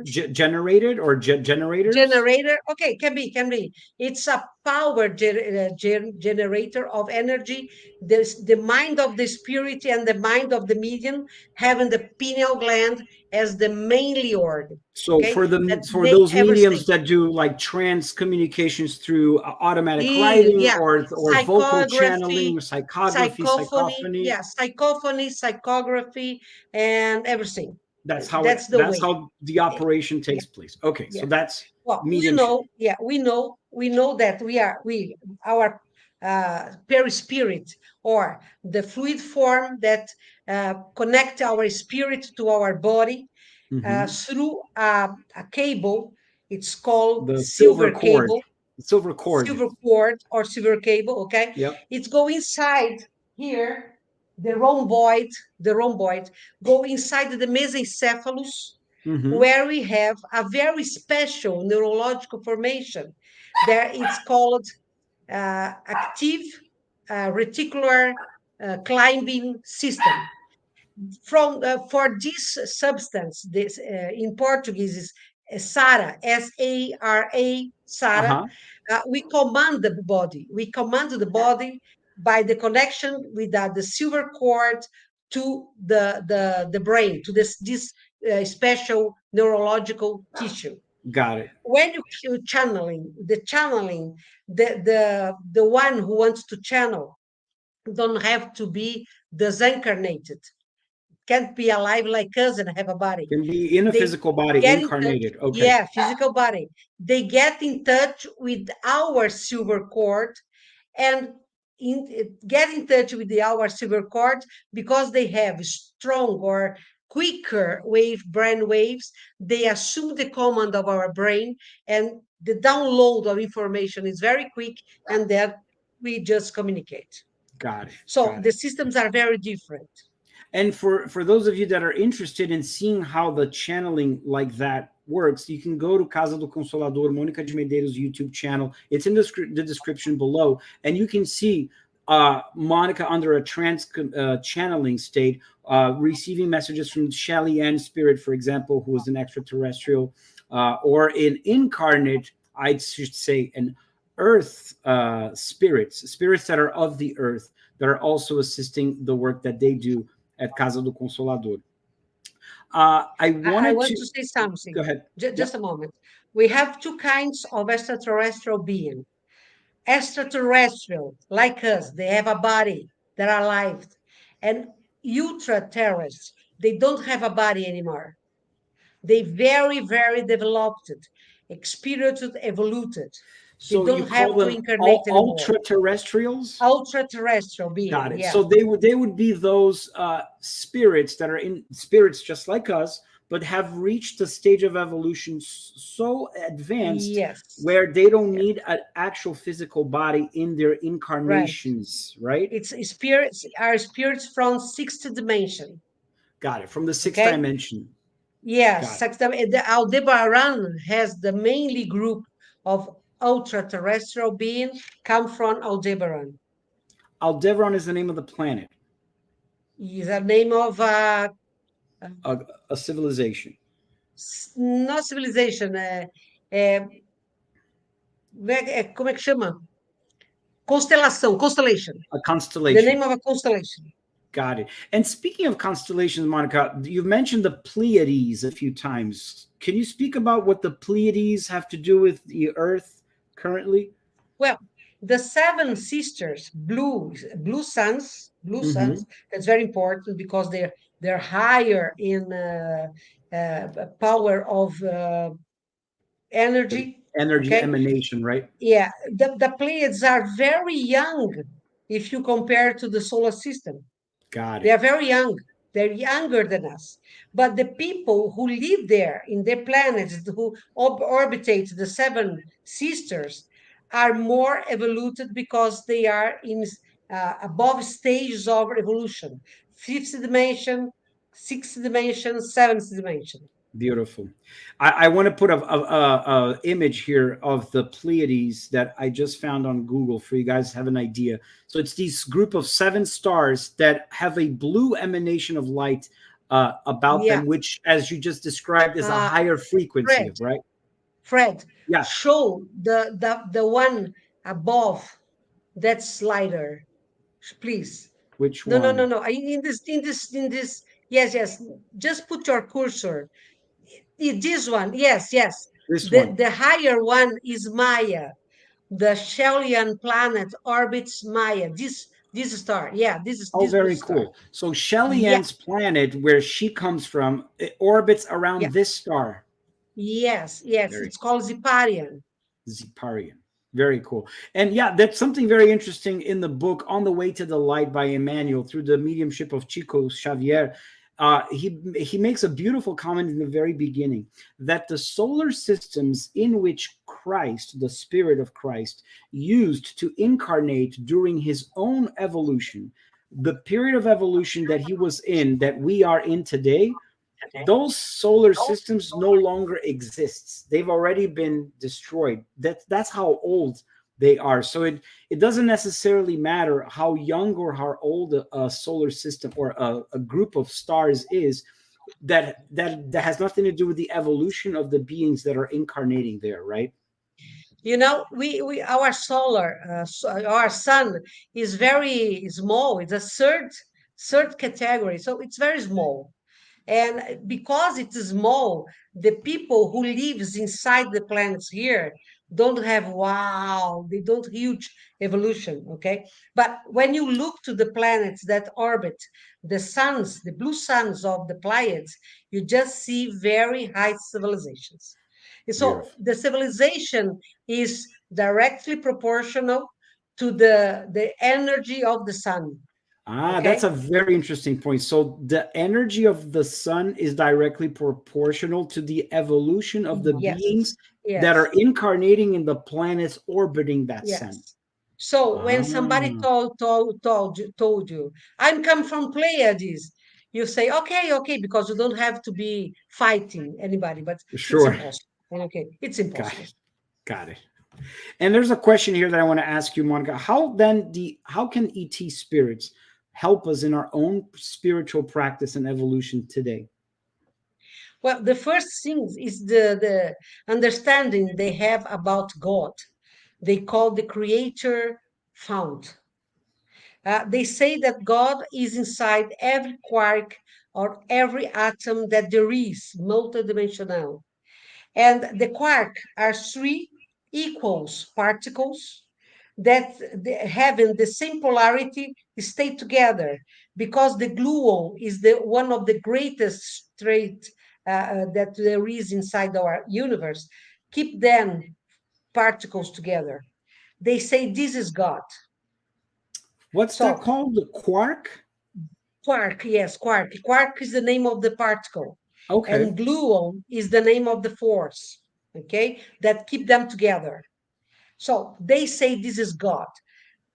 Generated or generators? generator. Okay, can be it's a power generator of energy. The mind of the spirit and the mind of the medium having the pineal gland as the mainly organ. So Okay, that for make those everything. mediums that do like trance communications through automatic writing Yeah, or vocal channeling, psychography, or psychography, psychophony, psychophony, psychography, and everything. That's the that's way. how the Eh, operation yeah, takes place. Okay, so yeah. that's Well, mediumship. we know that we are we our perispirit, or the fluid form that connect our spirit to our body through a cable. It's called The silver silver cord. cable, Silver cord. silver cord or silver cable. Okay, Yep. it's go inside here, the rhomboid, the rhomboid go inside the mesencephalus, Hmm. where we have a very special neurological formation. There it's called active reticular climbing system. From for this substance, this in Portuguese is Sara, Sara, Sara. Uh-huh. We command the body. We command the body by the connection with the silver cord to the brain, to this special neurological tissue. Got it. When you channeling, the one who wants to channel don't have to be disincarnated, can't be alive like us and have a body. Can be in a They physical body, get in touch, incarnated. Okay. yeah, physical body. They get in touch with our silver cord and get in touch with our silver cord because they have strong or quicker brain waves. They assume the command of our brain, and the download of information is very quick, and then we just communicate. Got it. So Got the it. systems are very different. And for those of you that are interested in seeing how the channeling like that works, you can go to Casa do Consolador, Mônica de Medeiros YouTube channel. It's in the description below, and you can see Monica under a channeling state, receiving messages from Shelly Ann Spirit, for example, who is an extraterrestrial, or an incarnate, I should say, an earth spirits that are of the earth, that are also assisting the work that they do at Casa do Consolador. I I wanted want to to say go something. ahead. Just Yep. a moment. We have two kinds of extraterrestrial being. Extraterrestrial, like us, they have a body, they're alive. And ultra-terrestrial, they don't have a body anymore. They very, very developed, experienced, evolved. They So you don't call have to them incarnate anymore. ultra terrestrials? Ultra-terrestrial being, Got it. yeah. So they would be those spirits that are in spirits just like us, but have reached a stage of evolution so advanced Yes. where they don't Yes. need an actual physical body in their Right. incarnations, right? It's spirits, are spirits from sixth dimension. Got it. From the sixth Okay. dimension. Yes, Got it. the Aldebaran has the mainly group of ultra-terrestrial being come from Aldebaran. Aldebaran is the name of the planet, Is a name of a, a civilization, not civilization, é, como é que chama? Constelação, constellation. a The name constellation. of a constellation. Got it. And speaking of constellations, Monica, you've mentioned the Pleiades a few times. Can you speak about what the Pleiades have to do with the Earth currently? Well, the seven sisters, blue Mm-hmm. suns. That's very important because they're higher in power of energy. Energy Okay, emanation, right? yeah, the Pleiades are very young if you compare to the solar system. Got They it. are very young. They're younger than us. But the people who live there in their planets, who orbitate the seven sisters, are more evoluted because they are in above stages of evolution: fifth dimension, sixth dimension, seventh dimension. Beautiful. I want to put a image here of the Pleiades that I just found on Google for you guys to have an idea. So it's these group of seven stars that have a blue emanation of light about Yeah. them, which, as you just described, is a Uh, higher frequency Fred, of, right? Fred, Yeah. show the one above that slider, please. Which No, no, no, one? no. In this. Yes, yes. Just put your cursor. This one. Yes, yes. This The one. the higher one is Maya. The Shellian planet orbits Maya. This star. Yeah, this is Oh, this blue very star. cool. So Shelly Yeah, Ann's planet, where she comes from, it orbits yeah. around this star. Yes, yes. Very It's called Ziparian. Ziparian. Very cool. And yeah, that's something very interesting in the book On the Way to the Light by Emmanuel through the mediumship of Chico Xavier. He makes a beautiful comment in the very beginning that the solar systems in which Christ, the Spirit of Christ, used to incarnate during his own evolution, the period of evolution that he was in, that we are in today, those solar systems no longer exists. They've already been destroyed. That's how old they are. So it doesn't necessarily matter how young or how old a solar system or a group of stars is. That has nothing to do with the evolution of the beings that are incarnating there, right? You know, we our our sun is very small. It's a third category, so it's very small. And because it is small, the people who lives inside the planets here don't have wow, they don't huge evolution, okay? But when you look to the planets that orbit the suns, the blue suns of the Pleiades, you just see very high civilizations. And so Beautiful. the civilization is directly proportional to the energy of the sun, Ah, that's a okay? very interesting point. So the energy of the sun is directly proportional to the evolution of the Yes, beings that are yes. incarnating in the planets orbiting that sun. Yes. So when somebody Ah, told you, I'm come from Pleiades, you say, okay, okay, because you don't have to be fighting anybody, but it's sure. impossible. Okay, it's Got impossible. it. Got it. And there's a question here that I want to ask you, Monica. How can ET spirits help us in our own spiritual practice and evolution today? Well, the first thing is the understanding they have about God. They call the creator found. They say that God is inside every quark or every atom that there is, multidimensional. And the quark are three equals particles that having the same polarity stay together because the gluon is the one of the greatest trait that there is inside our universe. Keep them particles together. They say this is God. What's that So called? The quark? quark, yes, quark. Quark is the name of the particle, Okay. and gluon is the name of the force. Okay, that keep them together. So they say this is God.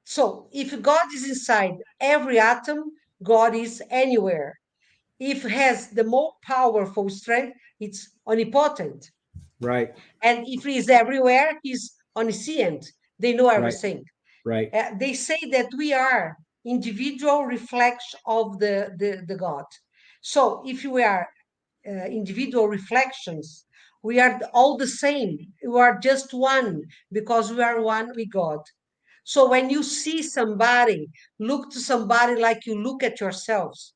So if God is inside every atom, God is anywhere. If has the more powerful strength, it's omnipotent. Right. And if he is everywhere, he's omniscient. They know Right. everything. Right. They say that we are individual reflection of the God. So if we are individual reflections, we are all the same. We are just one because we are one with God. So when you see somebody, look to somebody like you look at yourselves.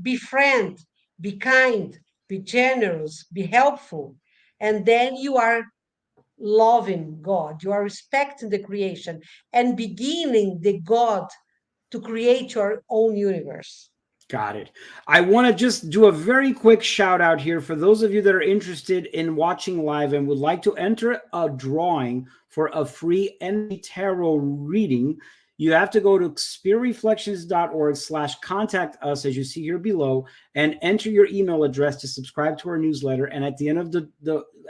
Be friend, be kind, be generous, be helpful. And then you are loving God, you are respecting the creation and beginning the God to create your own universe. Got it. I want to just do a very quick shout out here for those of you that are interested in watching live and would like to enter a drawing for a free energy tarot reading. You have to go to spiritreflections.org/contact us, as you see here below, and enter your email address to subscribe to our newsletter. And at the end of the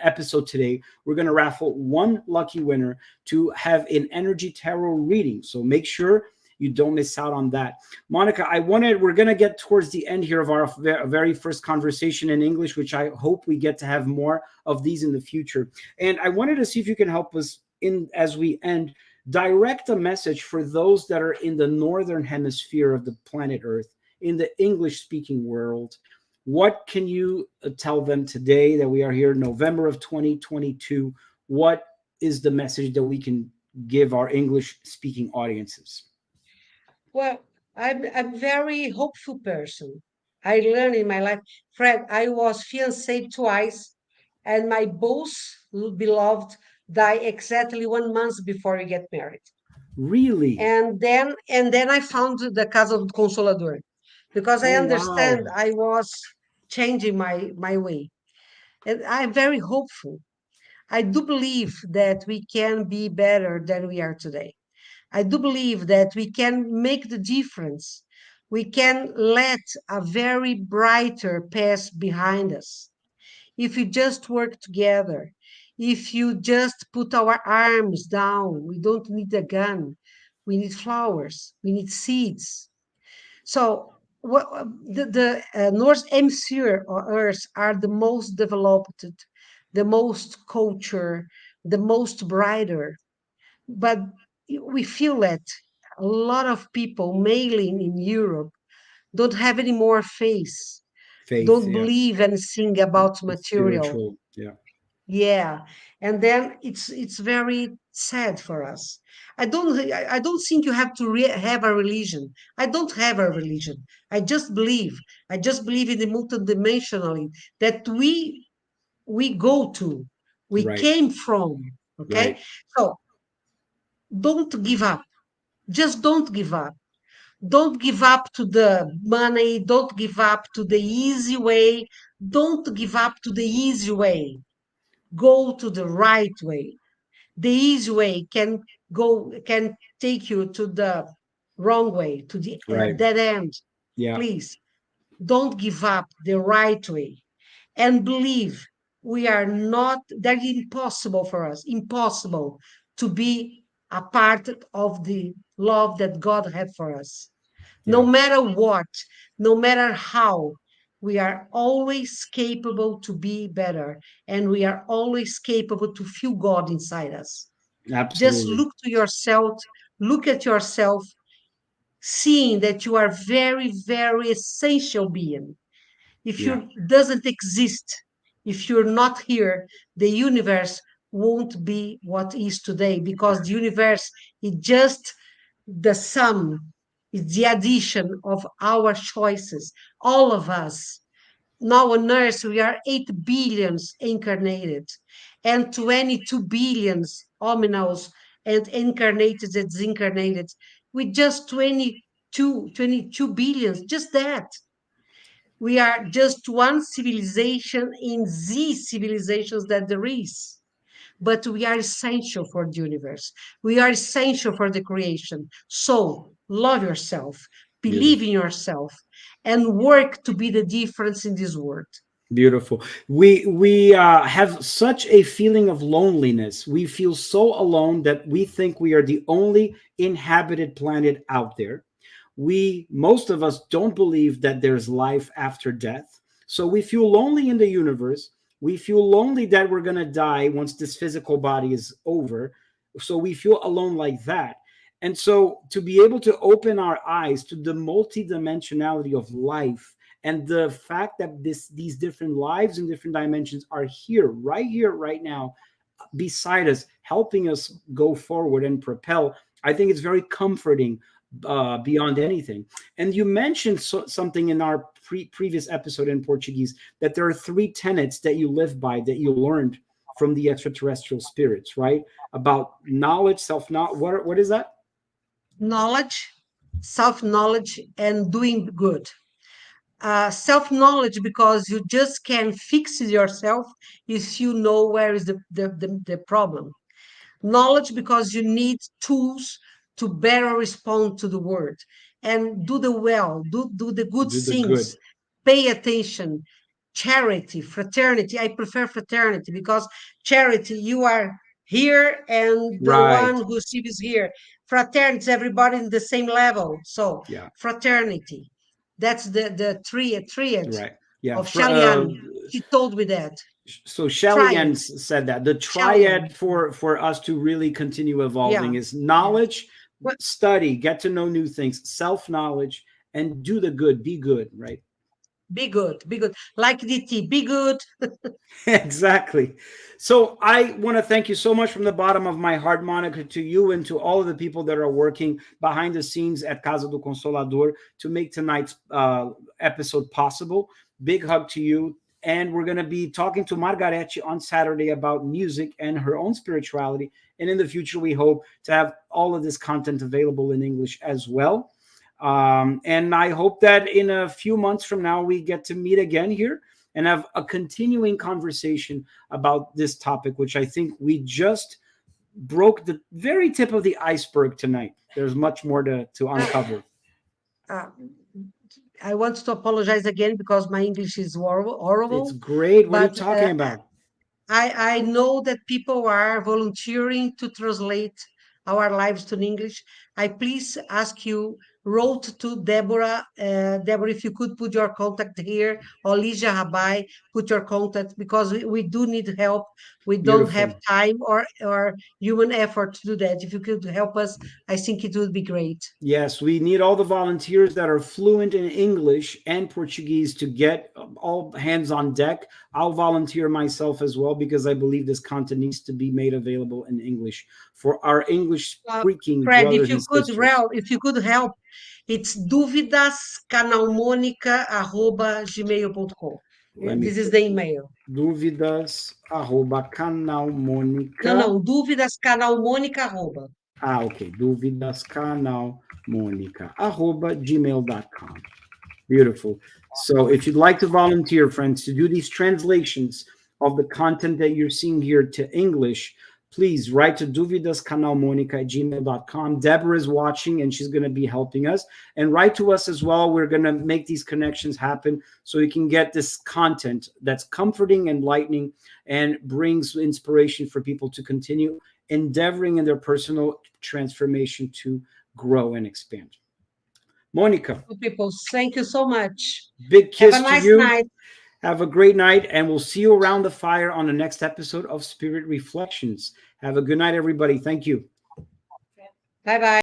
episode today, we're going to raffle one lucky winner to have an energy tarot reading. So make sure you don't miss out on that. Monica, we're going to get towards the end here of our very first conversation in English, which I hope we get to have more of these in the future. And I wanted to see if you can help us in as we end, direct a message for those that are in the northern hemisphere of the planet Earth, in the English speaking world. What can you tell them today that we are here, November of 2022? What is the message that we can give our English speaking audiences? Well, I'm very hopeful person. I learned in my life. Fred, I was fiancé twice, and my both beloved died exactly 1 month before we get married. Really? And then I found the Casa do Consolador because I Oh, understand wow. I was changing my way. And I'm very hopeful. I do believe that we can be better than we are today. I do believe that we can make the difference. We can let a very brighter past behind us. If we just work together, if you just put our arms down, we don't need a gun. We need flowers, we need seeds. So, the North Hemisphere or Earth are the most developed, the most culture, the most brighter. But we feel that a lot of people, mainly in Europe, don't have any more faith, Faith, don't yeah. believe anything about It's material. spiritual, yeah. Yeah, and then it's very sad for us. I don't think you have to have a religion. I don't have a religion. I just believe. I just believe in the multidimensionally that we go to, we Right, came from. Okay, right, so don't give up. Just don't give up. Don't give up to the money. Don't give up to the easy way. Don't give up to the easy way. Go to the right way. The easy way can take you to the wrong way, to the right. dead end. Yeah, Please don't give up the right way, and believe we are not that impossible for us, impossible to be a part of the love that God had for us. No yeah. matter what, no matter how, we are always capable to be better, and we are always capable to feel God inside us. Just Absolutely. look to yourself, look at yourself, seeing that you are very, very essential being. If Yeah, you doesn't exist, if you're not here, the universe won't be what is today, because the universe is just the sum, is the addition of our choices, all of us. Now on Earth, we are 8 billions incarnated and 22 billions hominos and incarnated and disincarnated, with just 22 billions, just that. We are just one civilization in the civilizations that there is. But we are essential for the universe. We are essential for the creation. So love yourself, believe beautiful. in yourself, and work to be the difference in this world. Beautiful. We have such a feeling of loneliness. We feel so alone that we think we are the only inhabited planet out there. We, most of us, don't believe that there's life after death. So we feel lonely in the universe. We feel lonely that we're going to die once this physical body is over. So we feel alone like that. And so to be able to open our eyes to the multidimensionality of life, and the fact that these different lives and different dimensions are here right now beside us, helping us go forward and propel, I think it's very comforting, beyond anything. And you mentioned something in our previous episode in Portuguese, that there are three tenets that you live by, that you learned from the extraterrestrial spirits, right? About knowledge, self-knowledge. What is that? Knowledge, self knowledge, and doing good. Self knowledge, because you just can fix it yourself if you know where is the problem. Knowledge, because you need tools to better respond to the world and do the well, do the good Do the things, good. pay attention. Charity, fraternity. I prefer fraternity because charity, you are here and the one Right. who is here. Fraternity is everybody in the same level. So Yeah. fraternity. That's the triad Right. Yeah. of Shalian. She told me that. So Shelley Triad. Ann said that the Shalian. triad for us to really continue Yeah. evolving is Yeah. knowledge, But study, get to know new things, self-knowledge, and do the good, be good, right? be good, be good. Like DT, be good. Exactly. So I want to thank you so much from the bottom of my heart, Monica, to you and to all of the people that are working behind the scenes at Casa do Consolador to make tonight's episode possible. Big hug to you. And we're going to be talking to Margarete on Saturday about music and her own spirituality. And in the future, we hope to have all of this content available in English as well. And I hope that in a few months from now, we get to meet again here and have a continuing conversation about this topic, which I think we just broke the very tip of the iceberg tonight. There's much more to uncover. Uh, I want to apologize again because my English is It's horrible, great. What are you but talking about? I know that people are volunteering to translate our lives to English. I please ask you, wrote to Deborah. Deborah, if you could put your contact here, or Lija Rabai, put your contact, because we do need help. We don't have Beautiful. time or human effort to do that. If you could help us, I think it would be great. Yes, we need all the volunteers that are fluent in English and Portuguese to get all hands on deck. I'll volunteer myself as well because I believe this content needs to be made available in English for our English speaking Fred, brothers and sisters. if you could help, it's dúvidascanalmonica@gmail.com. Let me This is put the email. dúvidas @canalmonica. Não, dúvidascanalmonica. Ok. Dúvidascanalmonica@gmail.com. Beautiful. So if you'd like to volunteer, friends, to do these translations of the content that you're seeing here to English, please write to dúvidascanalmonica@gmail.com. Deborah is watching and she's going to be helping us. And write to us as well. We're going to make these connections happen so we can get this content that's comforting, enlightening, and brings inspiration for people to continue endeavoring in their personal transformation to grow and expand. Monica, People, thank you so much. big Have kiss a to nice you. night. Have a great night, and we'll see you around the fire on the next episode of Spirit Reflections. Have a good night, everybody. Thank you. Bye bye.